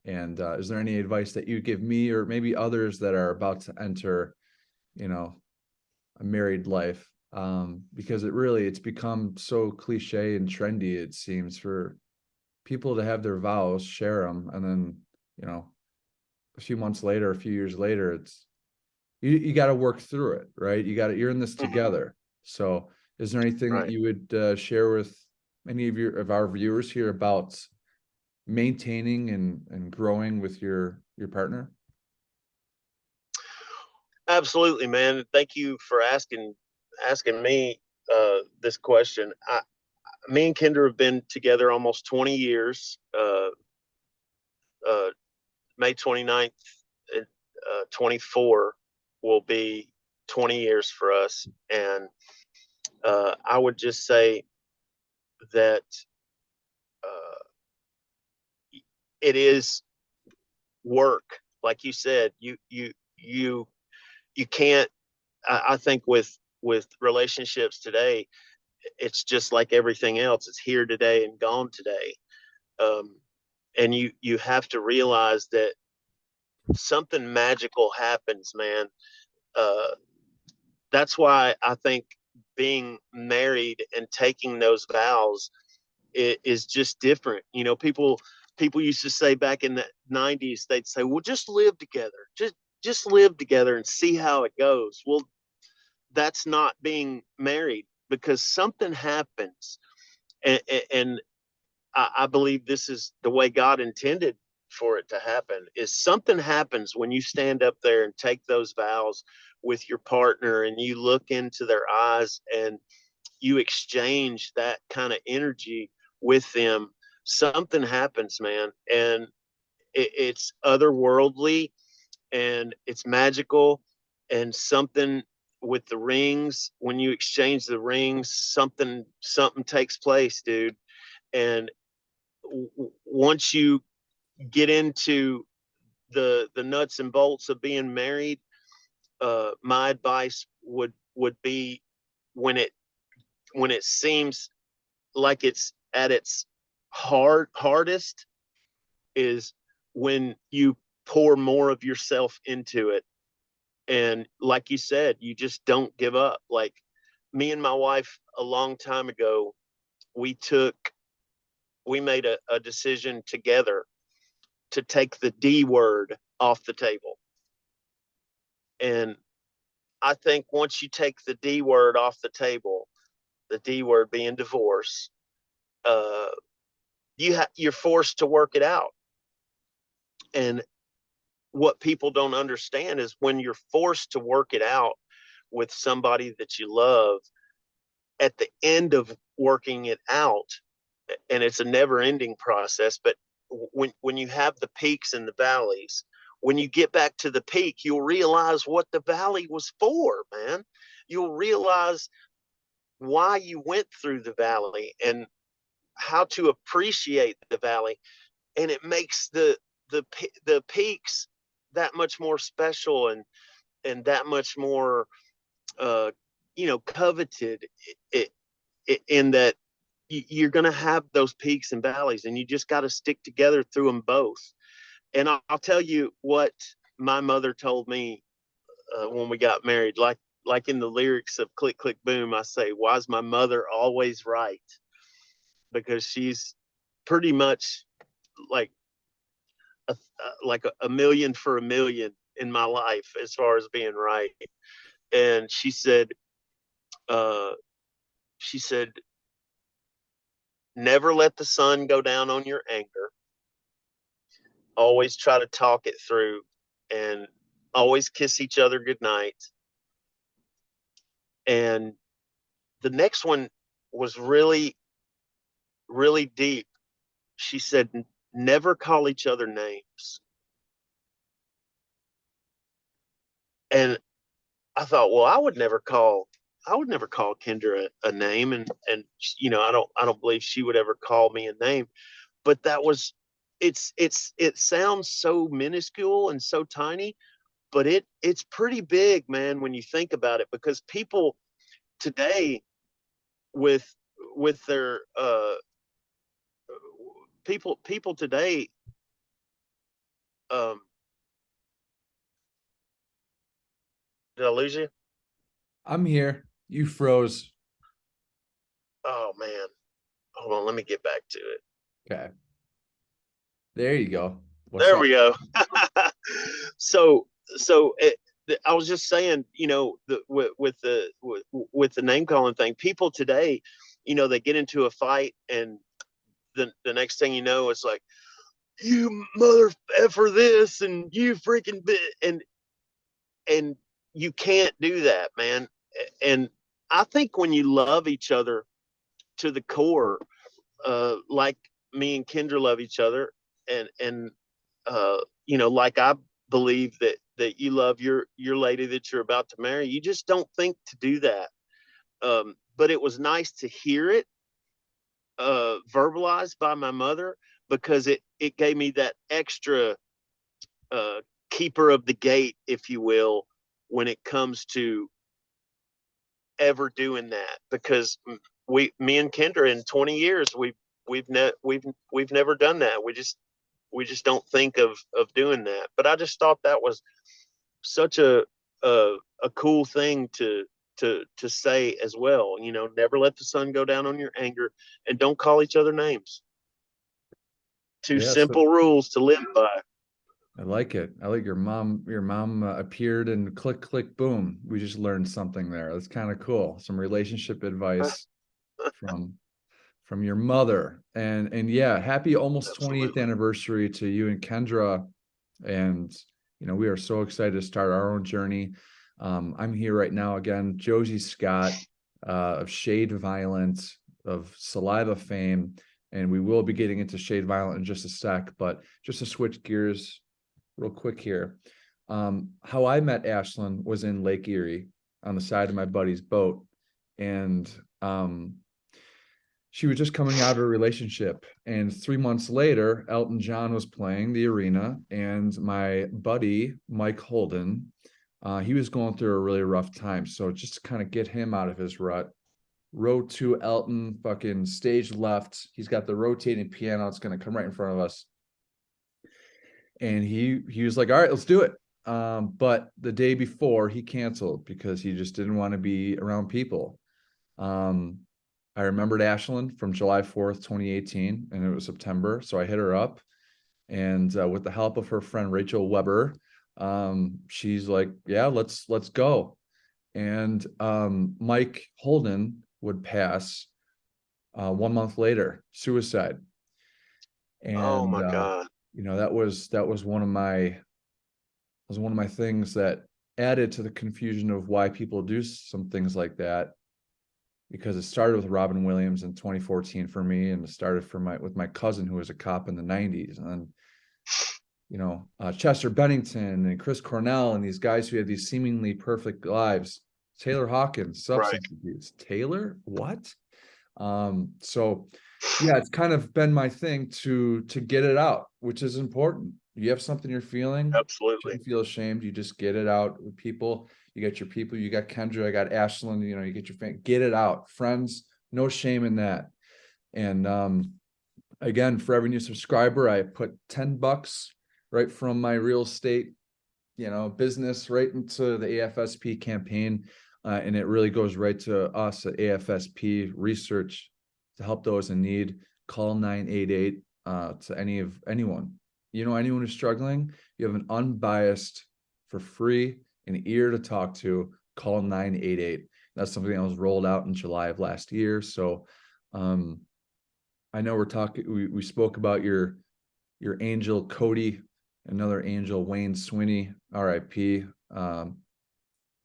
Speaker 1: And is there any advice that you'd give me, or maybe others that are about to enter, a married life? Because it's become so cliche and trendy, it seems, for people to have their vows, share them, and then, a few months later, a few years later, it's you got to work through it, right? You're in this together. So is there anything that you would share with any of our viewers here about maintaining and growing with your partner?
Speaker 2: Absolutely, man. Thank you for asking me this question. Me and Kendra have been together almost 20 years. May 29th, 24 will be 20 years for us. And I would just say that it is work. Like you said, you can't, I think with relationships today, it's just like everything else. It's here today and gone today. And you have to realize that something magical happens, man. That's why I think being married and taking those vows is just different. You know, people used to say back in the 90s, they'd say, well, just live together. Just live together and see how it goes. Well, that's not being married, because something happens. And I believe this is the way God intended for it to happen, is something happens when you stand up there and take those vows with your partner and you look into their eyes and you exchange that kind of energy with them. Something happens, man. And it's otherworldly and it's magical. And something with the rings, when you exchange the rings, something takes place, dude. And once you get into the nuts and bolts of being married, my advice would be, when it seems like it's at its hardest, is when you pour more of yourself into it. And like you said, you just don't give up. Like me and my wife a long time ago, we made a decision together to take the D word off the table. And I think once you take the D word off the table, the D word being divorce, you're forced to work it out. And what people don't understand is when you're forced to work it out with somebody that you love, at the end of working it out, and it's a never ending process, but when you have the peaks and the valleys, when you get back to the peak, you'll realize what the valley was for, man. You'll realize why you went through the valley and how to appreciate the valley. And it makes the peaks that much more special and that much more coveted, in that you're going to have those peaks and valleys, and you just got to stick together through them both. And I'll tell you what my mother told me when we got married, like in the lyrics of Click Click Boom, I say, why is my mother always right? Because she's pretty much like a million for a million in my life as far as being right. And she said, never let the sun go down on your anger. Always try to talk it through, and always kiss each other goodnight. And the next one was really, really deep. She said, never call each other names. And I thought, well, I would never call Kendra a name, and I don't believe she would ever call me a name. But that was, it sounds so minuscule and so tiny, but it's pretty big, man, when you think about it, because people today with their people today, did I lose you?
Speaker 1: I'm here. You froze.
Speaker 2: Oh man, hold on, let me get back to it.
Speaker 1: Okay. There you go. What's
Speaker 2: There
Speaker 1: up?
Speaker 2: we go. so I was just saying, you know, with the name calling thing, people today, you know, they get into a fight and the next thing you know, it's like, you mother effer this and you freaking and you can't do that, man. And I think when you love each other to the core, like me and Kendra love each other, and you know, like I believe that you love your lady that you're about to marry, you just don't think to do that. But it was nice to hear it verbalized by my mother, because it gave me that extra uh, keeper of the gate, if you will, when it comes to ever doing that. Because me and Kendra in 20 years, we've never done that. We just don't think of doing that. But I just thought that was such a, a cool thing to say as well. You know, never let the sun go down on your anger, and don't call each other names. Two
Speaker 1: Yeah, so
Speaker 2: simple rules to live by.
Speaker 1: I like it. I like your mom. Your mom appeared and click, click, boom. We just learned something there. That's kind of cool. Some relationship advice from your mother. And yeah, happy almost 20th
Speaker 2: Absolutely.
Speaker 1: anniversary to you and Kendra. And you know, we are so excited to start our own journey. I'm here right now again, Josey Scott of Shade Violent, of Saliva fame, and we will be getting into Shade Violent in just a sec. But just to switch gears real quick here. How I met Ashlyn was in Lake Erie on the side of my buddy's boat. And she was just coming out of a relationship. And 3 months later, Elton John was playing the arena. And my buddy, Mike Holden, he was going through a really rough time. So just to kind of get him out of his rut, wrote to Elton, fucking stage left. He's got the rotating piano. It's going to come right in front of us. And he was like, all right, let's do it. But the day before, he canceled because he just didn't want to be around people. I remembered Ashlyn from July 4th, 2018, and it was September. So I hit her up, and with the help of her friend Rachel Weber, she's like, yeah, let's go. And Mike Holden would pass 1 month later, suicide.
Speaker 2: Oh
Speaker 1: And
Speaker 2: my God.
Speaker 1: you know, that was one of my things that added to the confusion of why people do some things like that, because it started with Robin Williams in 2014 for me, and it started with my cousin who was a cop in the 90s, and then, you know, Chester Bennington and Chris Cornell and these guys who had these seemingly perfect lives. Taylor Hawkins,
Speaker 2: Right.
Speaker 1: substance abuse. Taylor, what? So yeah, it's kind of been my thing to get it out, which is important. You have something you're feeling,
Speaker 2: Absolutely.
Speaker 1: shouldn't feel ashamed. You just get it out with people. You got your people, you got Kendra, I got Ashlyn, you know, you get your fan, get it out. Friends, no shame in that. And again, for every new subscriber, I put $10 right from my real estate, you know, business right into the AFSP campaign. And it really goes right to us at AFSP research to help those in need. Call 988 to anyone. You know, anyone who's struggling, you have an unbiased, for free, an ear to talk to. Call 988. That's something that was rolled out in July of last year. So I know we spoke about your angel Cody, another angel Wayne Swinny, RIP.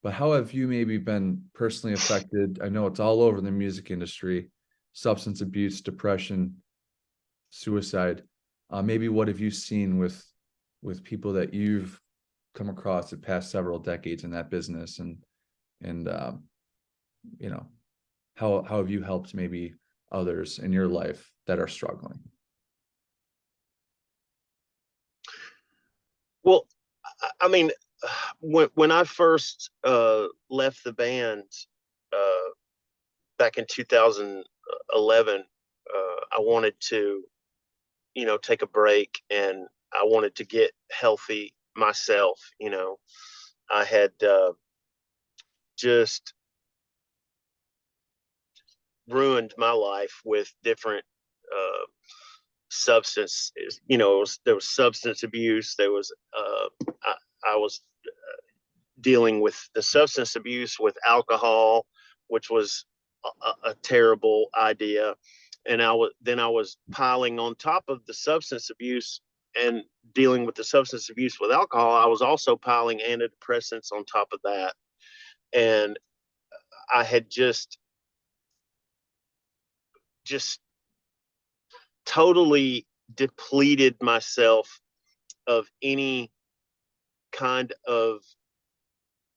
Speaker 1: But how have you maybe been personally affected? I know it's all over the music industry: substance abuse, depression, suicide. Maybe what have you seen with people that you've come across the past several decades in that business, and you know, how have you helped maybe others in your life that are struggling?
Speaker 2: Well, I mean, when I first left the band uh, back in 2011, I wanted to, you know, take a break, and I wanted to get healthy myself. You know, I had just ruined my life with different substance, there was substance abuse. There was, I was dealing with the substance abuse with alcohol, which was a terrible idea. And I was piling on top of the substance abuse and dealing with the substance abuse with alcohol. I was also piling antidepressants on top of that. And I had just totally depleted myself of any kind of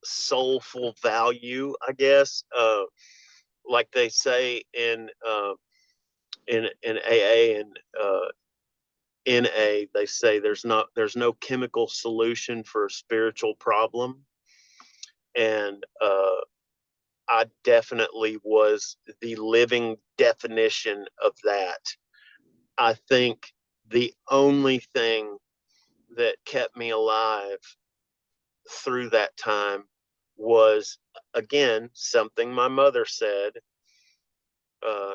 Speaker 2: soulful value, I guess. Like they say in AA and NA, they say there's no chemical solution for a spiritual problem. And I definitely was the living definition of that. I think the only thing that kept me alive through that time was, again, something my mother said.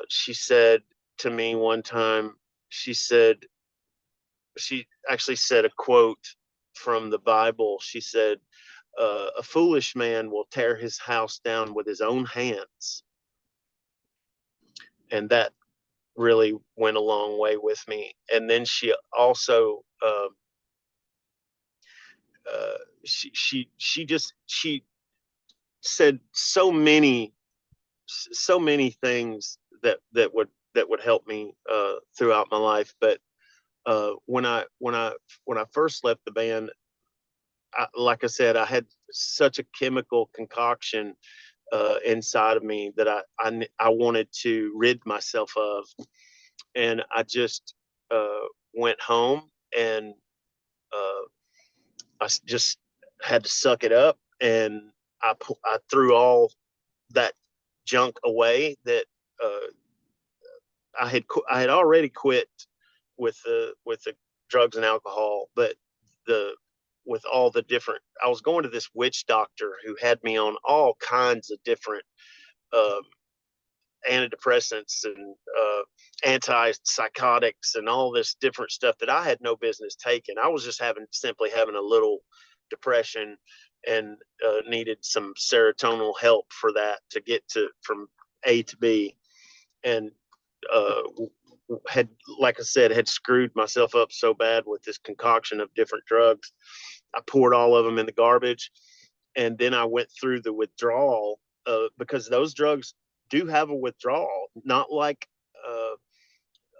Speaker 2: She said to me one time, she actually said a quote from the Bible. She said, a foolish man will tear his house down with his own hands. And that really went a long way with me. And then she also, she said so many things that would help me throughout my life. But when I first left the band, like I said, I had such a chemical concoction inside of me that I wanted to rid myself of, and I just went home, and I just had to suck it up, and I threw all that junk away that I had already quit with the drugs and alcohol, but with all the different, I was going to this witch doctor who had me on all kinds of different antidepressants and antipsychotics and all this different stuff that I had no business taking. I was just simply having a little depression and needed some serotonin help for that to get from A to B. And had, like I said, had screwed myself up so bad with this concoction of different drugs. I poured all of them in the garbage, and then I went through the withdrawal because those drugs do have a withdrawal, not like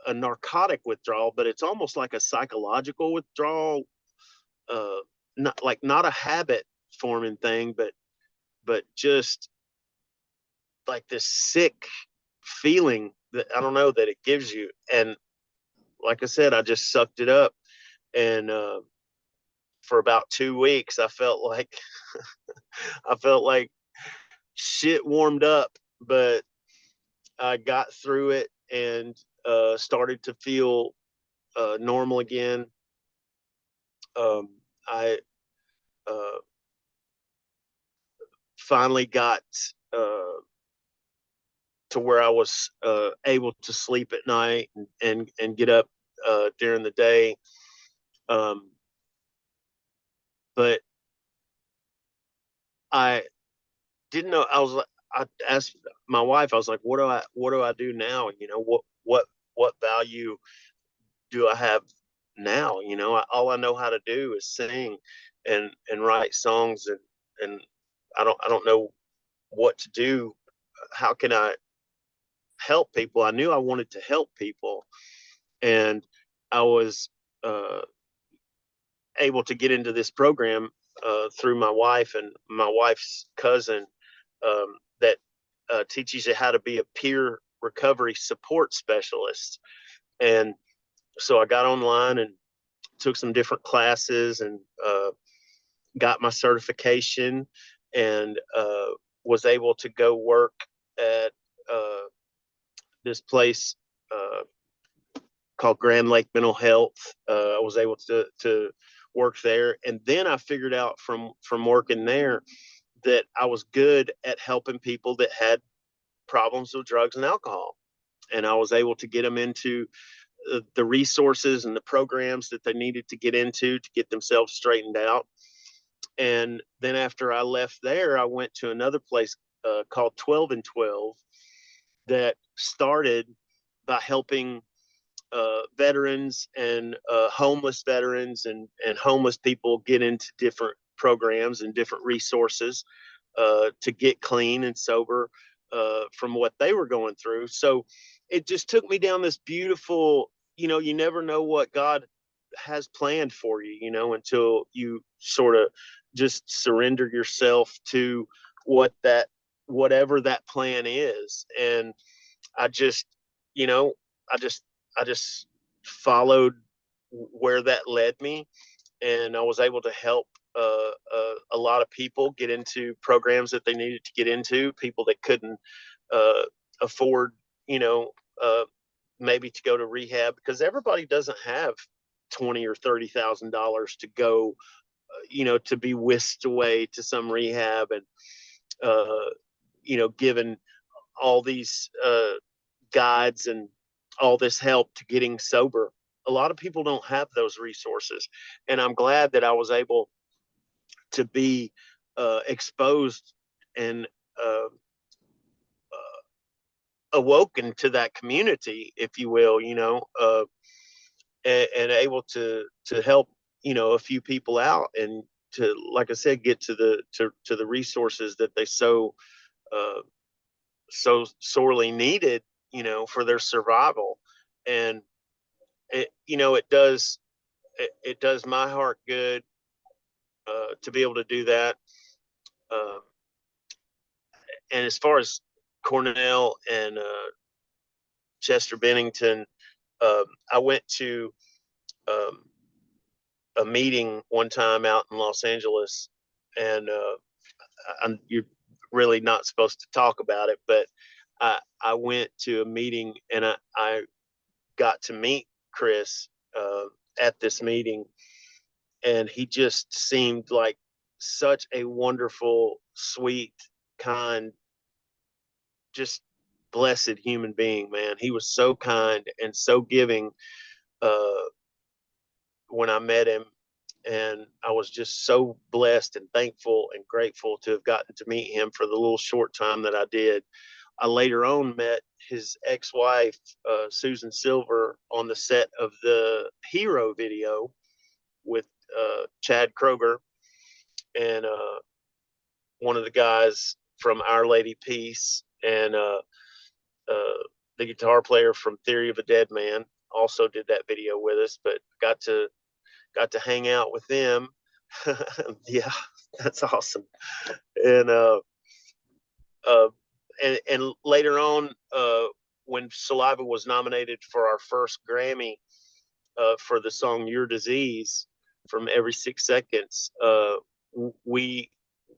Speaker 2: a narcotic withdrawal, but it's almost like a psychological withdrawal, not a habit forming thing, but just like this sick feeling that I don't know that it gives you. And like I said, I just sucked it up, and for about 2 weeks, I felt like shit warmed up, but I got through it and started to feel normal again. I finally got to where I was able to sleep at night and get up during the day. But I didn't know. I asked my wife, I was like, what do I do now? What value do I have now? All I know how to do is sing and write songs, and I don't know what to do. How can I help people? I knew I wanted to help people, and I was able to get into this program through my wife and my wife's cousin that teaches you how to be a peer recovery support specialist. And so I got online and took some different classes and got my certification, and was able to go work at this place called Grand Lake Mental Health. I was able to work there, and then I figured out from working there that I was good at helping people that had problems with drugs and alcohol, and I was able to get them into the resources and the programs that they needed to get themselves straightened out. And then after I left there, I went to another place called 12 and 12 that started by helping veterans and homeless veterans and homeless people get into different programs and different resources to get clean and sober from what they were going through. So it just took me down this beautiful, you never know what God has planned for you, until you sort of just surrender yourself to whatever that plan is. And I just, I just followed where that led me, and I was able to help a lot of people get into programs that they needed to get into, people that couldn't afford, maybe to go to rehab, because everybody doesn't have $20,000 or $30,000 to go, to be whisked away to some rehab and, given all these guides and all this help to getting sober. A lot of people don't have those resources, and I'm glad that I was able to be exposed and awoken to that community, if you will, and able to help, a few people out, and to, like I said, get to the resources that they so sorely needed, for their survival. And it does my heart good to be able to do that. And as far as Cornell and Chester Bennington, I went to a meeting one time out in Los Angeles, and you're really not supposed to talk about it, but I went to a meeting, and I got to meet Chris at this meeting, and he just seemed like such a wonderful, sweet, kind, just blessed human being, man. He was so kind and so giving when I met him, and I was just so blessed and thankful and grateful to have gotten to meet him for the little short time that I did. I later on met his ex-wife, Susan Silver, on the set of the Hero video with Chad Kroeger and one of the guys from Our Lady Peace, and the guitar player from Theory of a Dead Man also did that video with us, but got to hang out with them. Yeah, that's awesome. And and later on, when Saliva was nominated for our first Grammy for the song "Your Disease" from Every 6 Seconds, we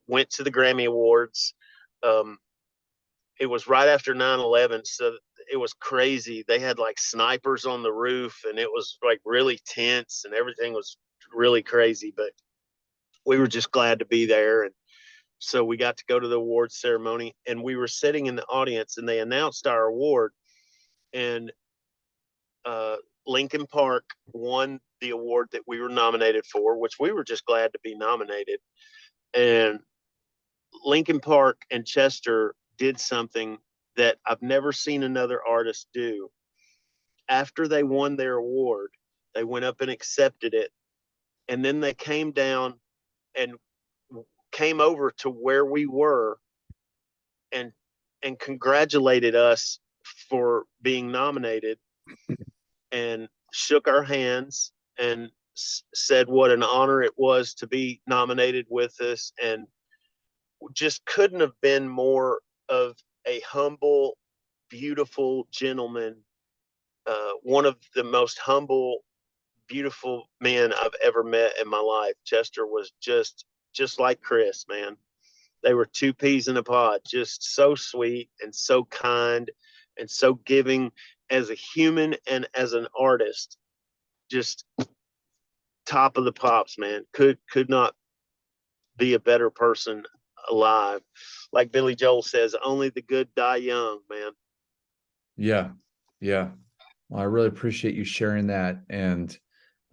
Speaker 2: went to the Grammy Awards. It was right after 9/11, so it was crazy. They had like snipers on the roof, and it was like really tense, and everything was really crazy. But we were just glad to be there, and so we got to go to the awards ceremony, and we were sitting in the audience, and they announced our award, and Linkin Park won the award that we were nominated for, which we were just glad to be nominated. And Linkin Park and Chester did something that I've never seen another artist do. After they won their award, they went up and accepted it, and then they came down and came over to where we were and congratulated us for being nominated, and shook our hands and said what an honor it was to be nominated with us, and just couldn't have been more of a humble, beautiful gentleman, one of the most humble, beautiful men I've ever met in my life. Chester was just like Chris, man. They were two peas in a pod, just so sweet and so kind and so giving as a human and as an artist. Just top of the pops, man. Could not be a better person alive. Like Billy Joel says, only the good die young, man.
Speaker 1: Yeah. Yeah. Well, I really appreciate you sharing that. And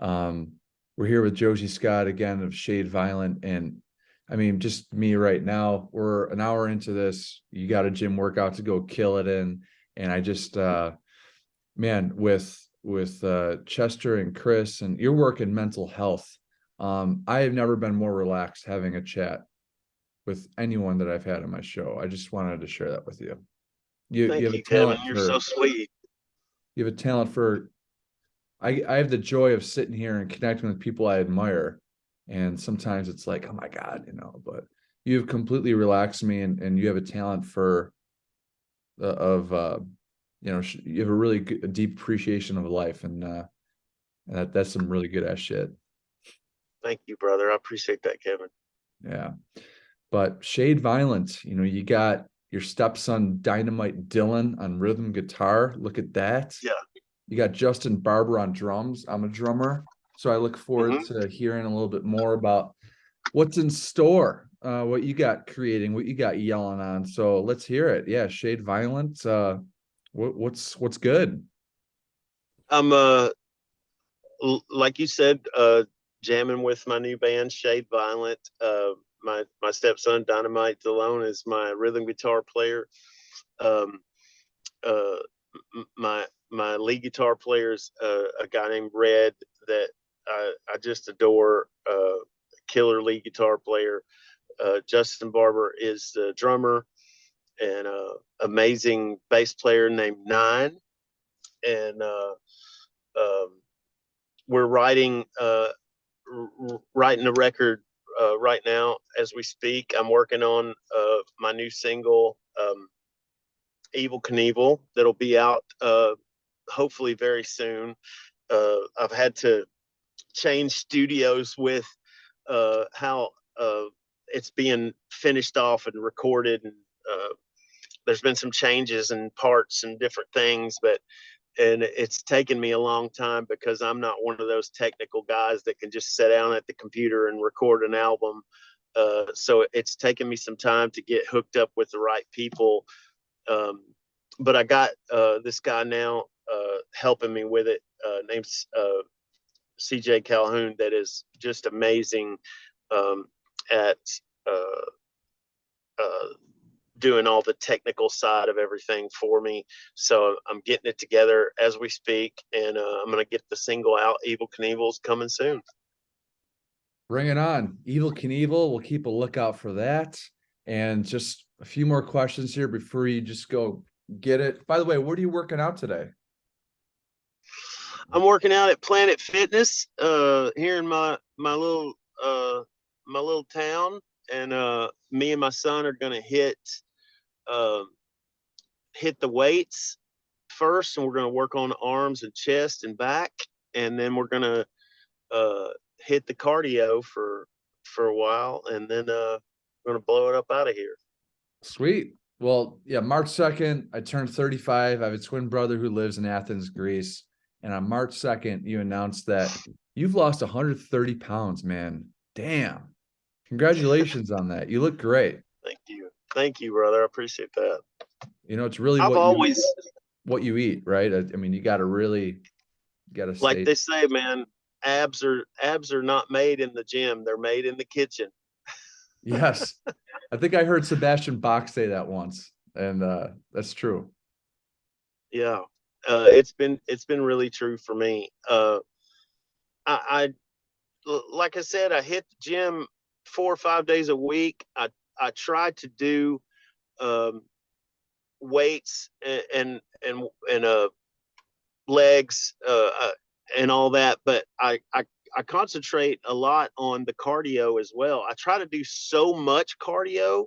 Speaker 1: we're here with Josey Scott again of Shade Violent. And I mean, just me right now, we're an hour into this. You got a gym workout to go kill it in. And I just man, with Chester and Chris and your work in mental health, I have never been more relaxed having a chat with anyone that I've had on my show. I just wanted to share that with you. You
Speaker 2: Thank
Speaker 1: have a
Speaker 2: you, Kevin.
Speaker 1: talent
Speaker 2: You're
Speaker 1: for
Speaker 2: so sweet.
Speaker 1: you have a talent for I have the joy of sitting here and connecting with people I admire. And sometimes it's like, oh my God, but you've completely relaxed me, and you have a talent for you have a really a deep appreciation of life, and that's some really good ass shit.
Speaker 2: Thank you, brother. I appreciate that, Kevin.
Speaker 1: Yeah. But Shade Violent, you got your stepson Dynamite Dylan on rhythm guitar. Look at that.
Speaker 2: Yeah.
Speaker 1: You got Justin Barber on drums. I'm a drummer. So I look forward
Speaker 2: Mm-hmm.
Speaker 1: to hearing a little bit more about what's in store, what you got creating, what you got yelling on. So let's hear it. Yeah, Shade Violent. What's good?
Speaker 2: I'm like you said, jamming with my new band, Shade Violent. My stepson Dynamite Delone is my rhythm guitar player. Um, uh, my lead guitar player is a guy named Red that I just adore. Killer lead guitar player. Justin Barber is the drummer, and amazing bass player named Nine. And we're writing a record right now as we speak. I'm working on my new single, Evil Knievel, that'll be out hopefully very soon. I've had to change studios with how it's being finished off and recorded, and there's been some changes in parts and different things, and it's taken me a long time because I'm not one of those technical guys that can just sit down at the computer and record an album. So it's taken me some time to get hooked up with the right people. But I got this guy now helping me with it, named CJ Calhoun, that is just amazing at uh, uh, doing all the technical side of everything for me. So I'm getting it together as we speak, and I'm going to get the single out. Evil Knievel's coming soon.
Speaker 1: Bring it on. Evil Knievel. We'll keep a lookout for that. And just a few more questions here before you just go get it. By the way, what are you working out today?
Speaker 2: I'm working out at Planet Fitness here in my little town, and me and my son are going to hit the weights first, and we're going to work on arms and chest and back, and then we're going to hit the cardio for a while, and then we're going to blow it up out of here.
Speaker 1: Sweet. Well, yeah, March 2nd, I turned 35. I have a twin brother who lives in Athens, Greece. And on March 2nd, you announced that you've lost 130 pounds, man. Damn. Congratulations on that. You look great.
Speaker 2: Thank you. Thank you, brother. I appreciate that.
Speaker 1: It's really what you eat, right? I mean, you got to
Speaker 2: like
Speaker 1: stay.
Speaker 2: they say, man, abs are not made in the gym. They're made in the kitchen.
Speaker 1: Yes. I think I heard Sebastian Bach say that once, and that's true.
Speaker 2: Yeah. It's been really true for me. I like I said, I hit the gym 4 or 5 days a week. I try to do weights and legs and all that, but I concentrate a lot on the cardio as well. I try to do so much cardio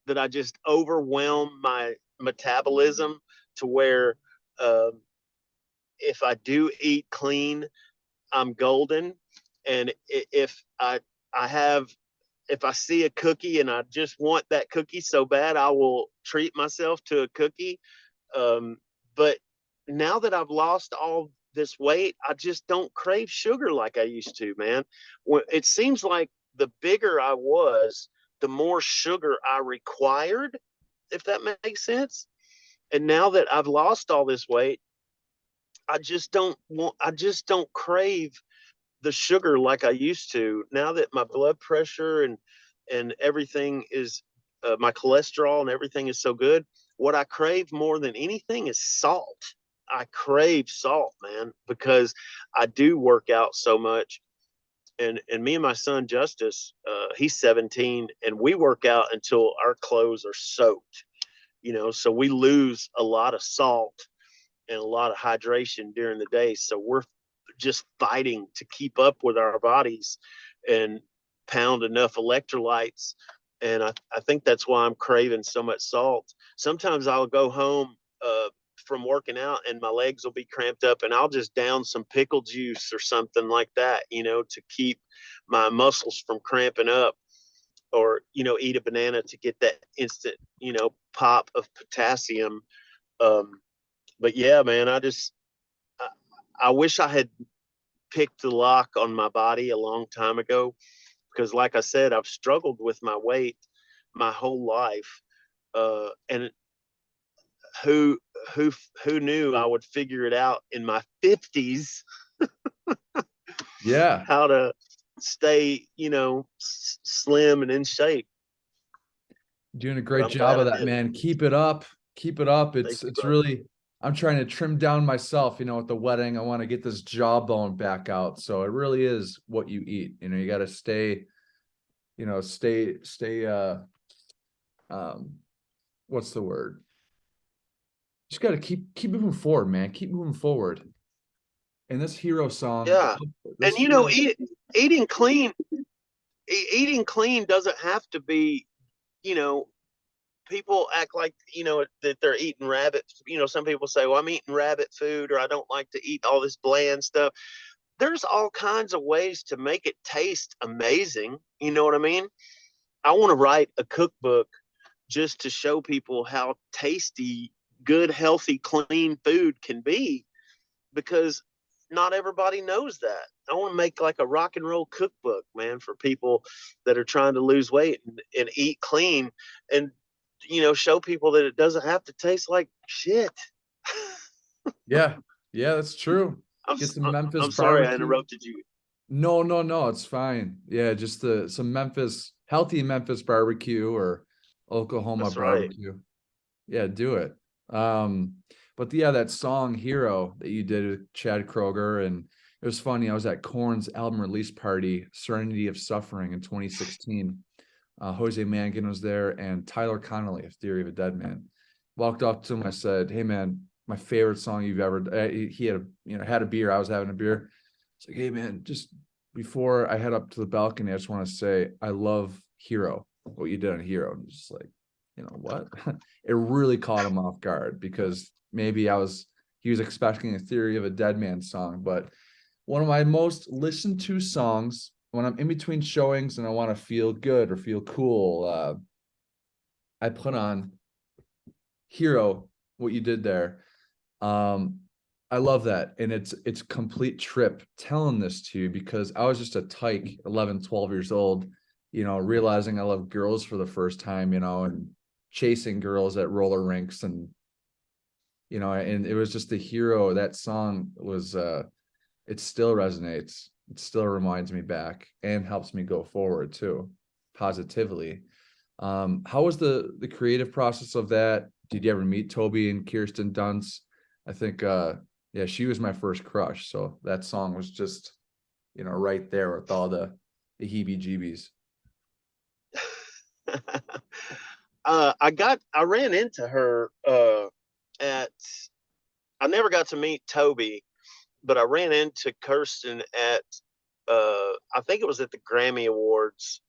Speaker 2: that I just overwhelm my metabolism to where if I do eat clean, I'm golden. And if I see a cookie and I just want that cookie so bad, I will treat myself to a cookie. But now that I've lost all this weight, I just don't crave sugar like I used to, man. It seems like the bigger I was, the more sugar I required, if that makes sense. And now that I've lost all this weight, I just don't crave the sugar like I used to. Now that my blood pressure and everything is my cholesterol and everything is so good, what I crave more than anything is salt. I crave salt, man, because I do work out so much. And me and my son Justice, he's 17, and we work out until our clothes are soaked. So we lose a lot of salt and a lot of hydration during the day. So we're just fighting to keep up with our bodies and pound enough electrolytes. And I think that's why I'm craving so much salt. Sometimes I'll go home from working out and my legs will be cramped up, and I'll just down some pickle juice or something like that, to keep my muscles from cramping up, or, eat a banana to get that instant, pop of potassium. But yeah, man, I wish I had picked the lock on my body a long time ago, because like I said, I've struggled with my weight my whole life. And who knew I would figure it out in my 50s
Speaker 1: Yeah.
Speaker 2: how to stay, slim and in shape.
Speaker 1: Doing a great job of that, man. Keep it up. Keep it up. It's really, I'm trying to trim down myself, with the wedding. I want to get this jawbone back out. So it really is what you eat. You got to stay, what's the word? Just got to keep moving forward, man. Keep moving forward. And this Hero song.
Speaker 2: Yeah. And eating clean doesn't have to be, people act like, that they're eating rabbit. Some people say, well, I'm eating rabbit food, or I don't like to eat all this bland stuff. There's all kinds of ways to make it taste amazing. You know what I mean? I want to write a cookbook just to show people how tasty, good, healthy, clean food can be, because not everybody knows that. I want to make like a rock and roll cookbook, man, for people that are trying to lose weight and eat clean, and, show people that it doesn't have to taste like shit.
Speaker 1: Yeah. Yeah, that's true. Get some Memphis
Speaker 2: I'm sorry
Speaker 1: barbecue.
Speaker 2: I interrupted you.
Speaker 1: No, it's fine. Yeah, just some healthy Memphis barbecue or Oklahoma
Speaker 2: That's
Speaker 1: barbecue.
Speaker 2: Right.
Speaker 1: Yeah, do it. But yeah, that song Hero that you did with Chad Kroeger, and it was funny. I was at Korn's album release party, Serenity of Suffering, in 2016. Jose Mangan was there, and Tyler Connolly of Theory of a Dead Man. Walked up to him. I said, "Hey man, my favorite song you've ever." He had a beer. I was having a beer. It's like, "Hey man, just before I head up to the balcony, I just want to say I love Hero, what you did on Hero." And just like, what? It really caught him off guard, because maybe he was expecting a Theory of a Dead Man song. But one of my most listened to songs when I'm in between showings and I want to feel good or feel cool, I put on Hero, what you did there. I love that. And it's complete trip telling this to you, because I was just a tyke, 11, 12 years old, realizing I love girls for the first time, and chasing girls at roller rinks, and and it was just the Hero. That song was it still resonates. It still reminds me back and helps me go forward too, positively. How was the creative process of that? Did you ever meet Toby and Kirsten Dunst? I think yeah, she was my first crush. So that song was just, right there with all the heebie-jeebies.
Speaker 2: I ran into her I never got to meet Toby, but I ran into Kirsten at I think it was at the Grammy Awards,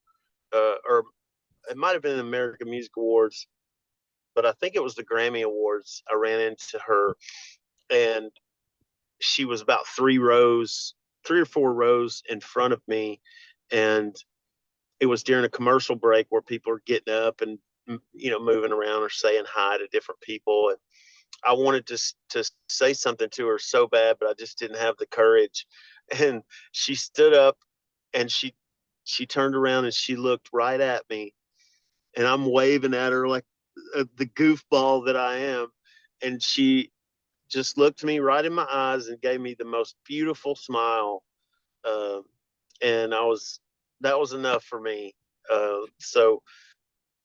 Speaker 2: or it might have been the American Music Awards, but I think it was the Grammy Awards. I ran into her, and she was about 3 or 4 rows in front of me, and it was during a commercial break where people are getting up and moving around or saying hi to different people. And I wanted to say something to her so bad, but I just didn't have the courage. And she stood up, and she turned around and she looked right at me, and I'm waving at her like the goofball that I am. And she just looked me right in my eyes and gave me the most beautiful smile. And that was enough for me. So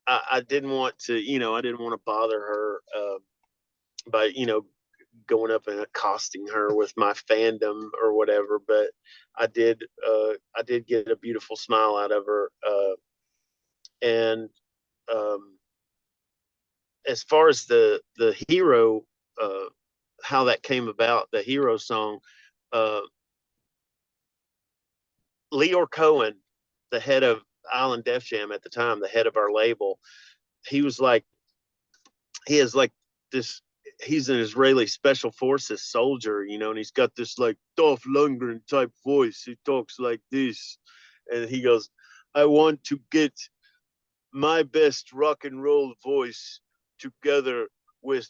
Speaker 2: I didn't want to, I didn't want to bother her by, going up and accosting her with my fandom or whatever. But I did get a beautiful smile out of her. And as far as the hero, how that came about, the hero song, Leor Cohen, the head of Island Def Jam at the time, the head of our label, he has like this, he's an Israeli special forces soldier, and he's got this like Dolph Lundgren type voice. He talks like this. And he goes, I want to get my best rock and roll voice together with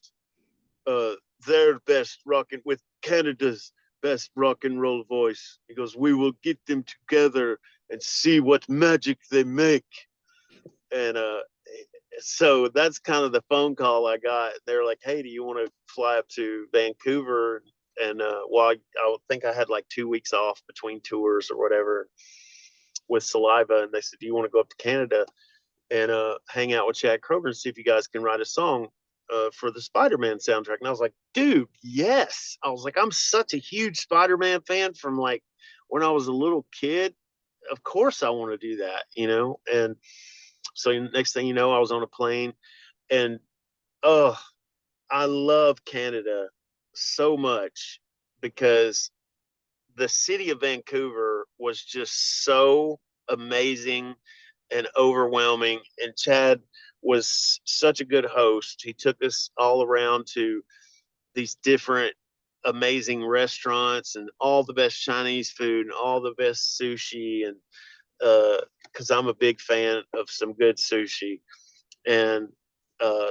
Speaker 2: their best with Canada's best rock and roll voice. He goes, we will get them together and see what magic they make. And so that's kind of the phone call I got. They're like, hey, do you want to fly up to Vancouver? And I think I had like 2 weeks off between tours or whatever with Saliva. And they said, do you want to go up to Canada and hang out with Chad Kroeger and see if you guys can write a song for the Spider-Man soundtrack? And I was like, dude, yes. I was like, I'm such a huge Spider-Man fan from like when I was a little kid. Of course I want to do that, And so next thing you know, I was on a plane, and I love Canada so much because the city of Vancouver was just so amazing and overwhelming. And Chad was such a good host. He took us all around to these different amazing restaurants and all the best Chinese food and all the best sushi. And because I'm a big fan of some good sushi. And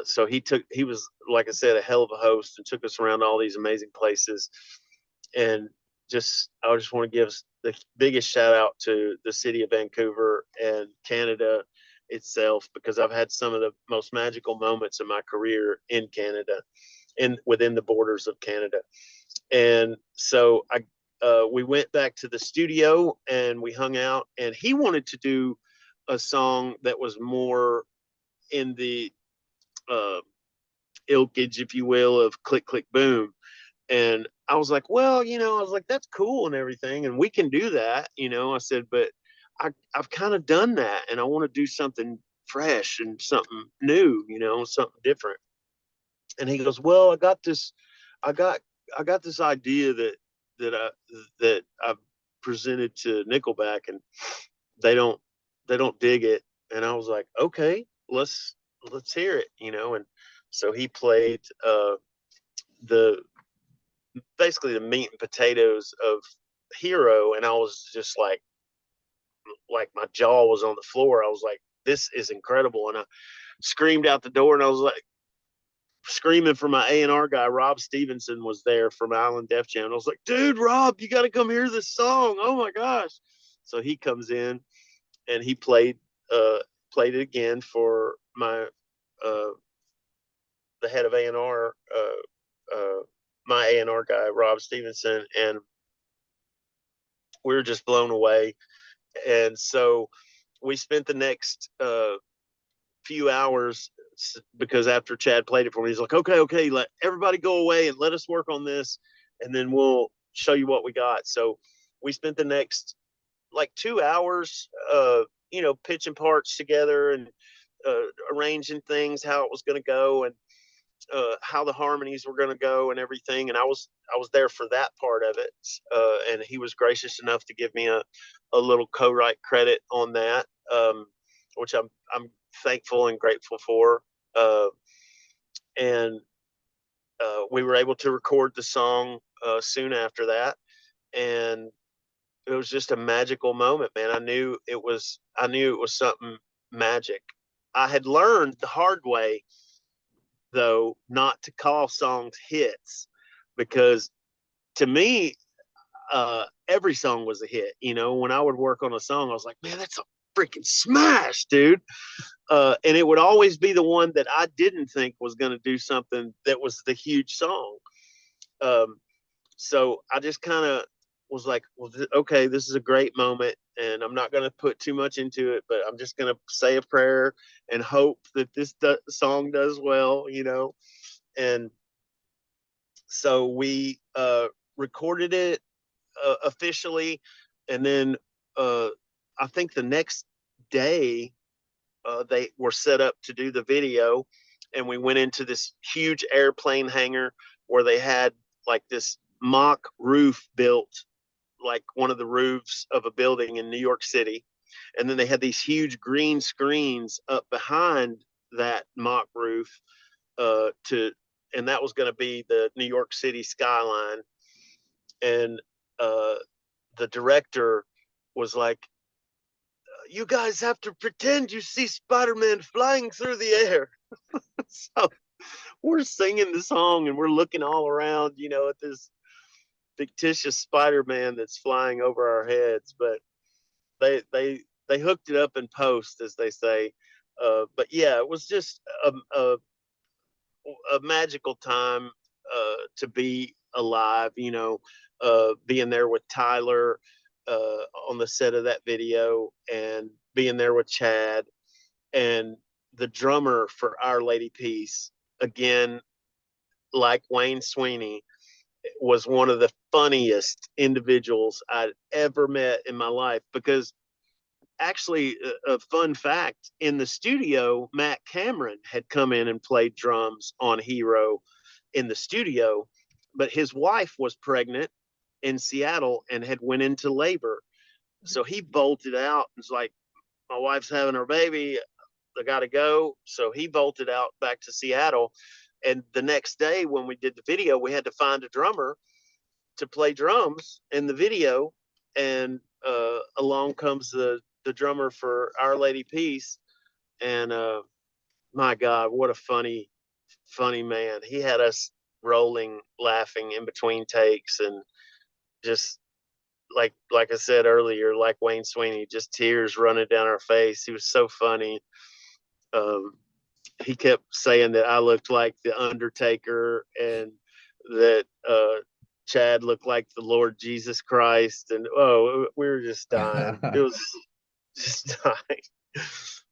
Speaker 2: so he was, like I said, a hell of a host and took us around all these amazing places. And I just want to give the biggest shout out to the city of Vancouver and Canada itself, because I've had some of the most magical moments in my career in Canada and within the borders of Canada. And so we went back to the studio and we hung out, and he wanted to do a song that was more in the ilkage, if you will, of Click Click Boom. And I was like, well, I was like, that's cool and everything, and we can do that, I said, but I've kind of done that, and I want to do something fresh and something new, something different. And he goes, well, I got this idea that I've presented to Nickelback, and they don't dig it. And I was like, okay, let's hear it, And so he played basically the meat and potatoes of Hero, and I was just like my jaw was on the floor. I was like, this is incredible. And I screamed out the door, and I was like screaming for my A&R guy. Rob Stevenson was there from Island Def Jam. I was like, dude, Rob, you got to come hear this song. Oh my gosh. So he comes in and he played it again for my the head of A&R, my A&R guy, Rob Stevenson, and we were just blown away. And so we spent the next few hours, because after Chad played it for me, he's like, okay, let everybody go away and let us work on this, and then we'll show you what we got. So we spent the next like 2 hours, pitching parts together and arranging things, how it was going to go, and how the harmonies were going to go and everything. And I was there for that part of it. And he was gracious enough to give me a little co-write credit on that, which I'm thankful and grateful for. And we were able to record the song soon after that. And it was just a magical moment, man. I knew it was something magic. I had learned the hard way, though, not to call songs hits, because to me, every song was a hit. When I would work on a song, I was like, man, that's a freaking smash, dude. And it would always be the one that I didn't think was going to do something that was the huge song. So I just kind of was like, well, okay, this is a great moment, and I'm not going to put too much into it, but I'm just going to say a prayer and hope that this song does well, you know. And so we recorded it officially, and then I think the next day they were set up to do the video, and we went into this huge airplane hangar where they had like this mock roof built, like one of the roofs of a building in New York City. And then they had these huge green screens up behind that mock roof and that was going to be the New York City skyline. And the director was like, you guys have to pretend you see Spider-Man flying through the air. So we're singing the song and we're looking all around, you know, at this fictitious Spider-Man that's flying over our heads. But they hooked it up in post, as they say. But yeah, it was just a magical time to be alive, you know, being there with Tyler on the set of that video, and being there with Chad, and the drummer for Our Lady Peace, again, like Wayne Swinny, was one of the funniest individuals I'd ever met in my life. Because actually, a fun fact, in the studio, Matt Cameron had come in and played drums on Hero in the studio, but his wife was pregnant in Seattle and had went into labor. So he bolted out and was like, my wife's having her baby, I gotta go. So he bolted out back to Seattle. And the next day when we did the video, we had to find a drummer to play drums in the video. And along comes the drummer for Our Lady Peace. And my God, what a funny man. He had us rolling, laughing in between takes, and just like I said earlier, like Wayne Swinny, just tears running down our face. He was so funny. He kept saying that I looked like the Undertaker, and that Chad looked like the Lord Jesus Christ. And we were just dying. It was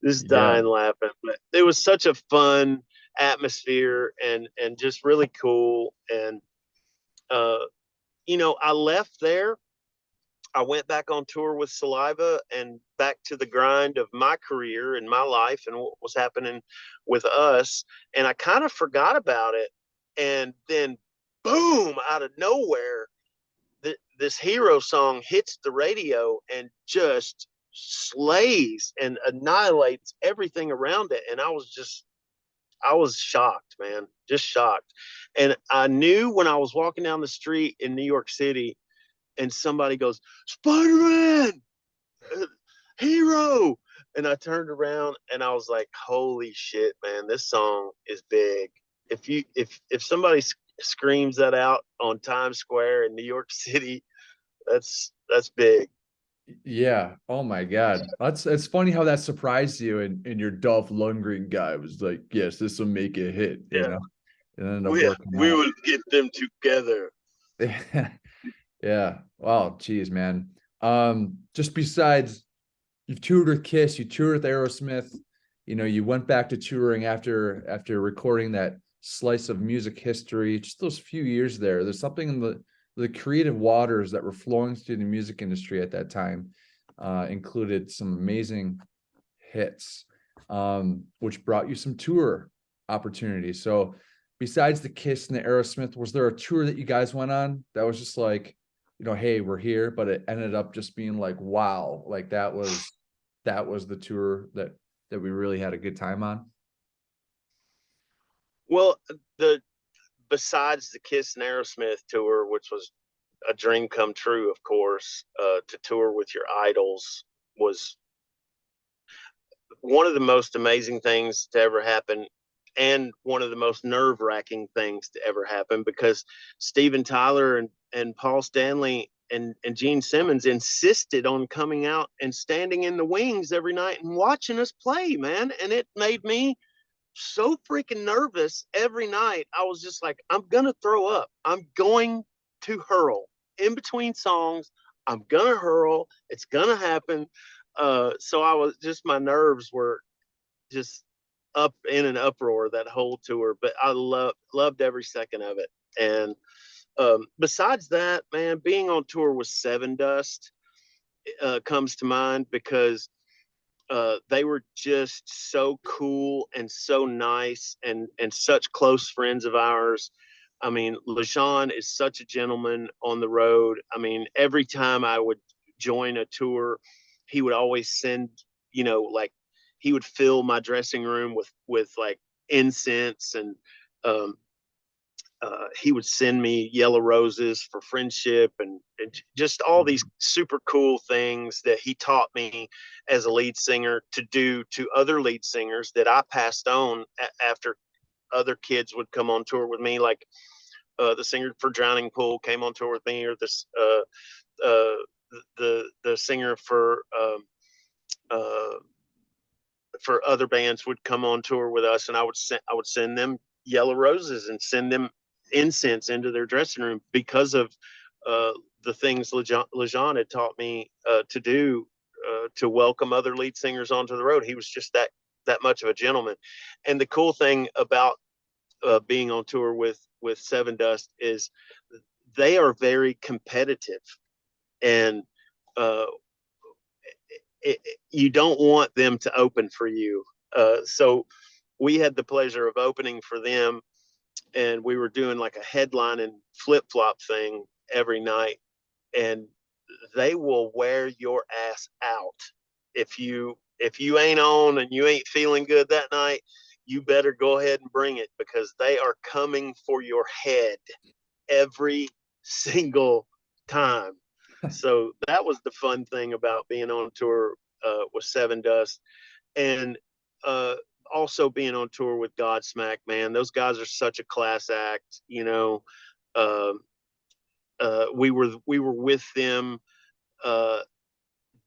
Speaker 2: just dying laughing. But it was such a fun atmosphere, and just really cool. And you know, I left there, I went back on tour with Saliva and back to the grind of my career and my life and what was happening with us. And I kind of forgot about it. And then, boom, out of nowhere, this Hero song hits the radio and just slays and annihilates everything around it. And I was shocked, man, just shocked. And I knew when I was walking down the street in New York City and somebody goes, Spider-Man, Hero. And I turned around and I was like, holy shit, man, this song is big. If somebody screams that out on Times Square in New York City, that's big.
Speaker 1: Yeah. Oh my God. It's funny how that surprised you, and your Dolph Lundgren guy was like, yes, this will make a hit, you know, and ended up working
Speaker 2: we
Speaker 1: out.
Speaker 2: will get them together.
Speaker 1: Yeah. Wow. Geez, man. Just besides, you've toured with KISS, you toured with Aerosmith, you know, you went back to touring after recording that slice of music history, just those few years there. There's something in the creative waters that were flowing through the music industry at that time, included some amazing hits, which brought you some tour opportunities. So besides the KISS and the Aerosmith, was there a tour that you guys went on that was just like, you know, hey, we're here, but it ended up just being like, wow, like that was the tour that we really had a good time on?
Speaker 2: Well, besides the KISS and Aerosmith tour, which was a dream come true, of course, to tour with your idols was one of the most amazing things to ever happen, and one of the most nerve-wracking things to ever happen, because Steven Tyler and Paul Stanley and Gene Simmons insisted on coming out and standing in the wings every night and watching us play, man. And it made me so freaking nervous every night. I was just like, I'm gonna throw up. I'm going to hurl in between songs. I'm gonna hurl. It's gonna happen. So I was just, my nerves were just up in an uproar that whole tour. But I loved every second of it. And besides that, man, being on tour with Sevendust comes to mind, because they were just so cool and so nice, and such close friends of ours. I mean, LeJean is such a gentleman on the road. I mean, every time I would join a tour, he would always send, like, he would fill my dressing room with like incense, and um, he would send me yellow roses for friendship, and just all these super cool things that he taught me as a lead singer to do to other lead singers that I passed on after other kids would come on tour with me. Like the singer for Drowning Pool came on tour with me, or this uh, the singer uh, for other bands would come on tour with us, and I would send them yellow roses and send them incense into their dressing room, because of the things LeJean had taught me to do to welcome other lead singers onto the road. He was just that much of a gentleman. And the cool thing about being on tour with Sevendust is they are very competitive, and uh, you don't want them to open for you. So we had the pleasure of opening for them, and we were doing like a headline and flip flop thing every night, and they will wear your ass out. If you ain't on and you ain't feeling good that night, you better go ahead and bring it, because they are coming for your head every single time. So that was the fun thing about being on tour with Sevendust. And uh, also being on tour with Godsmack, man, those guys are such a class act. Um, we were with them uh,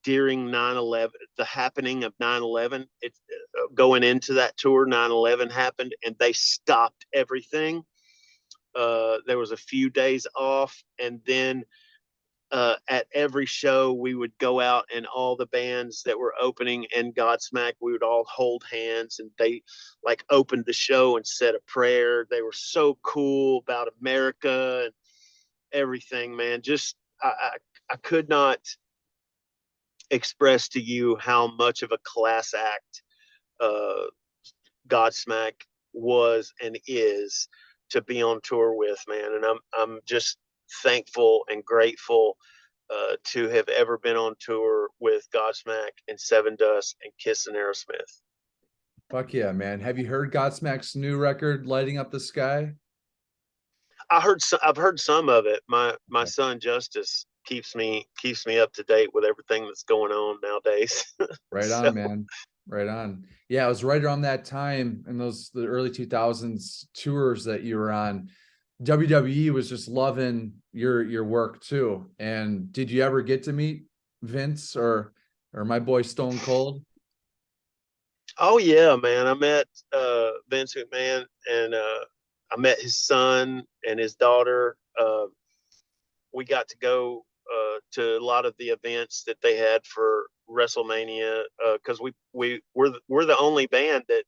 Speaker 2: during 9/11, the happening of 9/11. It's going into that tour. 9/11 happened, and they stopped everything. There was a few days off, and then at every show we would go out, and all the bands that were opening and Godsmack, we would all hold hands, and they like opened the show and said a prayer. They were so cool about America and everything, man. Just I could not express to you how much of a class act uh, Godsmack was and is to be on tour with, man. And I'm just thankful and grateful to have ever been on tour with Godsmack and Sevendust and KISS and Aerosmith.
Speaker 1: Fuck yeah, man. Have you heard Godsmack's new record, Lighting Up the Sky?
Speaker 2: I've heard some of it. My son Justice keeps me up to date with everything that's going on nowadays.
Speaker 1: Right
Speaker 2: So,
Speaker 1: on, man. Right on. Yeah, it was right around that time in the early 2000s tours that you were on. WWE was just loving your work too. And did you ever get to meet Vince or my boy Stone Cold?
Speaker 2: oh yeah, man. I met Vince McMahon, and I met his son and his daughter. We got to go to a lot of the events that they had for WrestleMania, because we're the only band that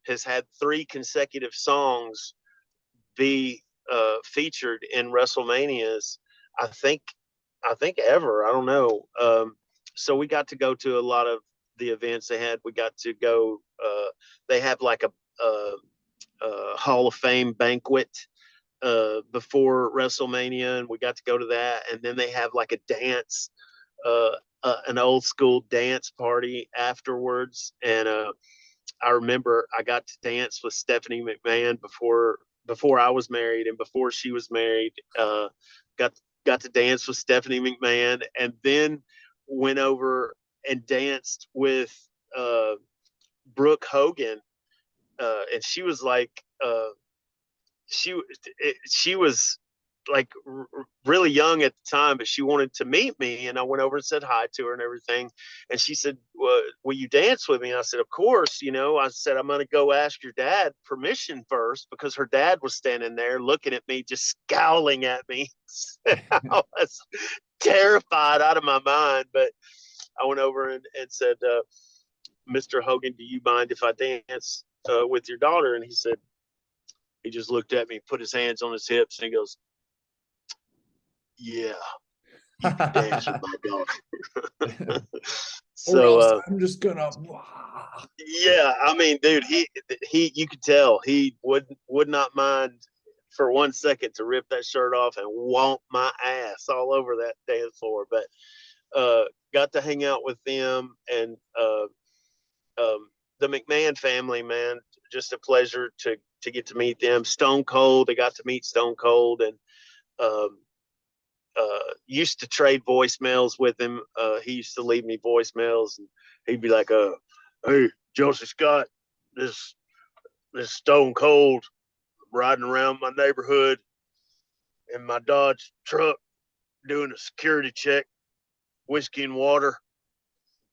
Speaker 2: has had 3 consecutive songs be featured in WrestleManias. I think ever. I don't know. So we got to go to a lot of the events they had. We got to go. They have like a Hall of Fame banquet before WrestleMania, and we got to go to that. And then they have like a dance, an old school dance party afterwards. And I remember I got to dance with Stephanie McMahon before I was married and before she was married. Got got to dance with Stephanie McMahon, and then went over and danced with Brooke Hogan, and she was like she was really young at the time, but she wanted to meet me, and I went over and said hi to her and everything. And she said, well, will you dance with me? And I said, of course. I said, I'm going to go ask your dad permission first, because her dad was standing there looking at me, just scowling at me. I was terrified out of my mind, but I went over and said, Mr. Hogan, do you mind if I dance with your daughter? And he just looked at me, put his hands on his hips, and he goes, yeah, you can dance with my daughter.
Speaker 1: So I'm just gonna.
Speaker 2: Yeah, I mean, dude, he you could tell he would not mind for 1 second to rip that shirt off and womp my ass all over that dance floor. But got to hang out with them, and the McMahon family, man, just a pleasure to get to meet them. Stone Cold, I got to meet Stone Cold, and used to trade voicemails with him. He used to leave me voicemails, and he'd be like, hey, Josey Scott, this Stone Cold riding around my neighborhood in my Dodge truck doing a security check, whiskey and water.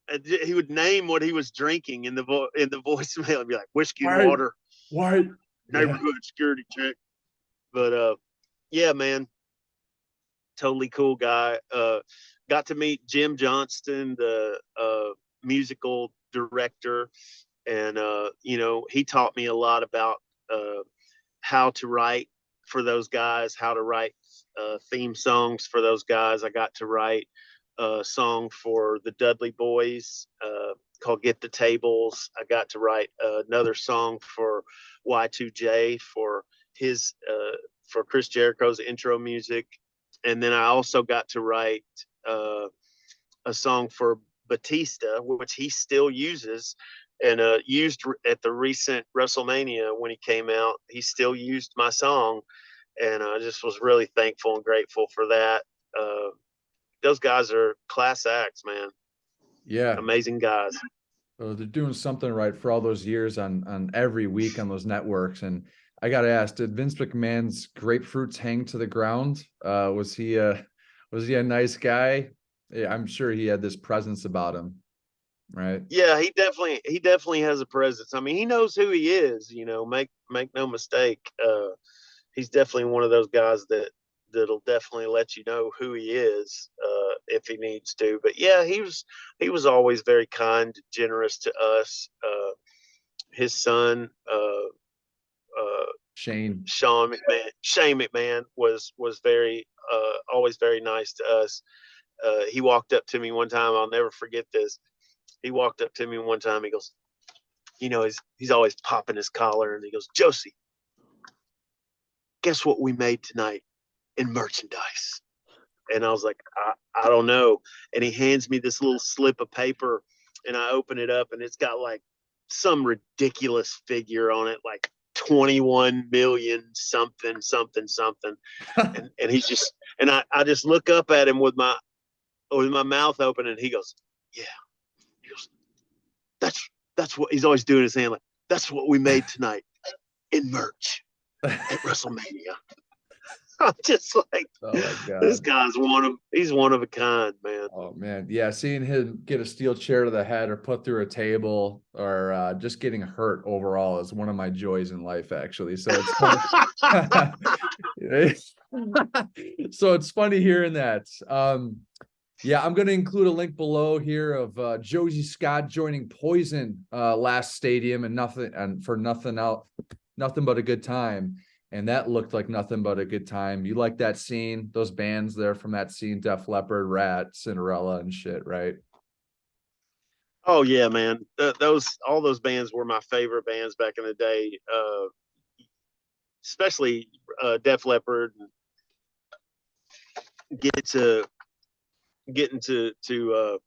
Speaker 2: And he would name what he was drinking in the voicemail. He'd be like, whiskey and water, neighborhood security check. But yeah, man, totally cool guy. Got to meet Jim Johnston, the musical director, and he taught me a lot about how to write for those guys, how to write theme songs for those guys. I got to write a song for the Dudley Boys called Get the Tables. I got to write another song for Y2J for his for Chris Jericho's intro music. And then I also got to write a song for Batista, which he still uses, and used at the recent WrestleMania when he came out. He still used my song, and I just was really thankful and grateful for that. Those guys are class acts, man.
Speaker 1: Yeah,
Speaker 2: amazing guys.
Speaker 1: they're doing something right for all those years on every week on those networks. And I got to ask, did Vince McMahon's grapefruits hang to the ground? Was he a nice guy? Yeah, I'm sure he had this presence about him, right?
Speaker 2: Yeah, he definitely has a presence. I mean, he knows who he is. Make no mistake. He's definitely one of those guys that'll definitely let you know who he is if he needs to. But yeah, he was always very kind, generous to us. His son,
Speaker 1: Shane
Speaker 2: McMahon was very always very nice to us. He walked up to me one time. I'll never forget this. He walked up to me one time. He goes, he's always popping his collar, and he goes, Josey, guess what we made tonight in merchandise? And I was like, I don't know. And he hands me this little slip of paper, and I open it up, and it's got like some ridiculous figure on it, like 21 million something. and he's just, and I just look up at him with my mouth open, and he goes, yeah. He goes, that's what he's always doing, his hand like, that's what we made tonight in merch at WrestleMania. I'm just like, oh my God. This guy's he's one of a kind, man.
Speaker 1: Oh man. Yeah. Seeing him get a steel chair to the head or put through a table or just getting hurt overall is one of my joys in life, actually. So it's funny. So it's funny hearing that. Yeah, I'm going to include a link below here of Josey Scott joining Poison last stadium and nothing but a good time. And that looked like nothing but a good time. You like that scene, those bands there from that scene, Def Leppard, Rat, Cinderella, and shit, right?
Speaker 2: Oh yeah, man. All those bands were my favorite bands back in the day. Especially Def Leppard. Getting to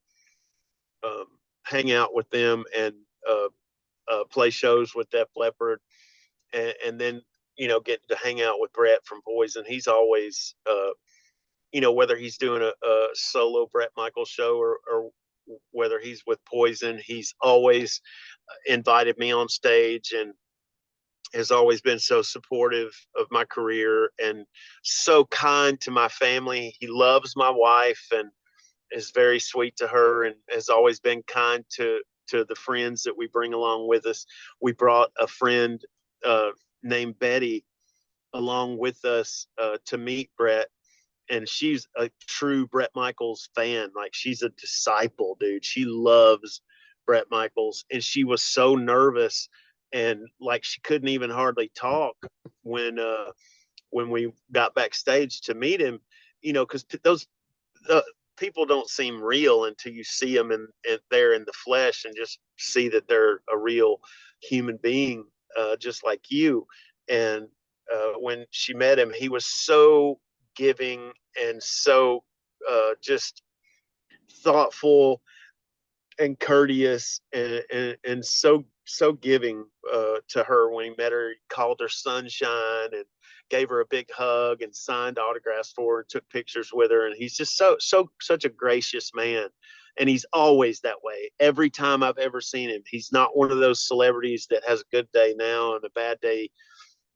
Speaker 2: hang out with them and play shows with Def Leppard, and then getting to hang out with Brett from Poison. He's always whether he's doing a solo Brett Michaels show or whether he's with Poison, he's always invited me on stage, and has always been so supportive of my career and so kind to my family. He loves my wife and is very sweet to her, and has always been kind to the friends that we bring along with us. We brought a friend named Betty along with us to meet Brett, and she's a true Brett Michaels fan. Like, she's a disciple, dude. She loves Brett Michaels, and she was so nervous and like she couldn't even hardly talk when we got backstage to meet him, you know, because those people don't seem real until you see them in there in the flesh and just see that they're a real human being, just like you. And when she met him, he was so giving and so just thoughtful and courteous and so giving to her. When he met her, he called her sunshine and gave her a big hug and signed autographs for her and took pictures with her. And he's just such a gracious man. And he's always that way. Every time I've ever seen him, he's not one of those celebrities that has a good day now and a bad day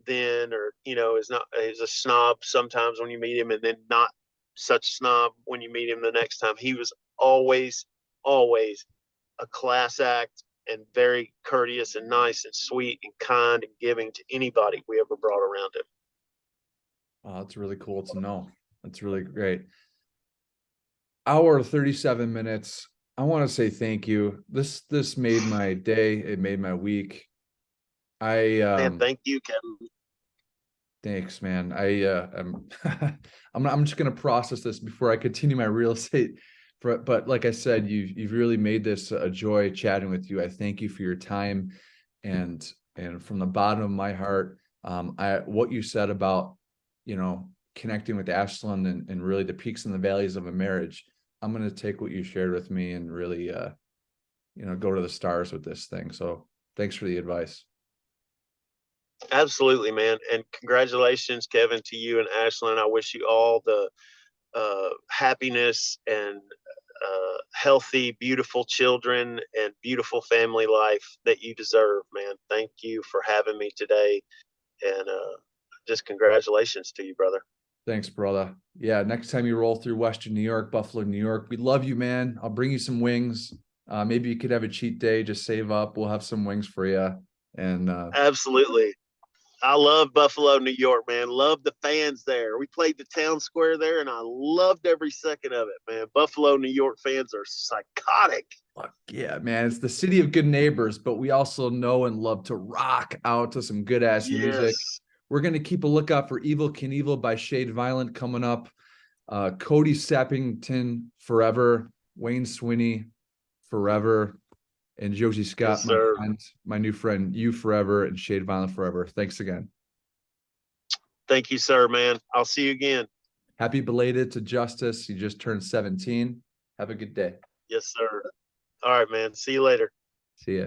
Speaker 2: then, or, you know, is a snob sometimes when you meet him and then not such a snob when you meet him the next time. He was always a class act and very courteous and nice and sweet and kind and giving to anybody we ever brought around him.
Speaker 1: Oh, that's really cool to know. That's really great. Hour 37 minutes. I want to say thank you. This made my day. It made my week.
Speaker 2: Man, thank you, Kevin.
Speaker 1: Thanks, man. I'm just gonna process this before I continue my real estate. But like I said, you've really made this a joy chatting with you. I thank you for your time, and from the bottom of my heart, what you said about, you know, connecting with Ashland and really the peaks and the valleys of a marriage. I'm gonna take what you shared with me and really, you know, go to the stars with this thing. So thanks for the advice.
Speaker 2: Absolutely, man. And congratulations, Kevin, to you and Ashlyn. I wish you all the happiness and healthy, beautiful children and beautiful family life that you deserve, man. Thank you for having me today. And just congratulations to you, brother.
Speaker 1: Thanks, brother. Yeah, next time you roll through Western New York, Buffalo, New York, we love you, man. I'll bring you some wings. Maybe you could have a cheat day. Just save up. We'll have some wings for you. And
Speaker 2: absolutely. I love Buffalo, New York, man. Love the fans there. We played the town square there, and I loved every second of it, man. Buffalo, New York fans are psychotic.
Speaker 1: Fuck yeah, man. It's the city of good neighbors, but we also know and love to rock out to some good-ass music. We're going to keep a lookout for Evil Knievel by Shade Violent coming up. Cody Sappington, Forever. Wayne Swinny, Forever. And Josey Scott,
Speaker 2: yes,
Speaker 1: my friend, my new friend, You Forever and Shade Violent Forever. Thanks again.
Speaker 2: Thank you, sir, man. I'll see you again.
Speaker 1: Happy belated to Justice. He just turned 17. Have a good day.
Speaker 2: Yes, sir. All right, man. See you later.
Speaker 1: See ya.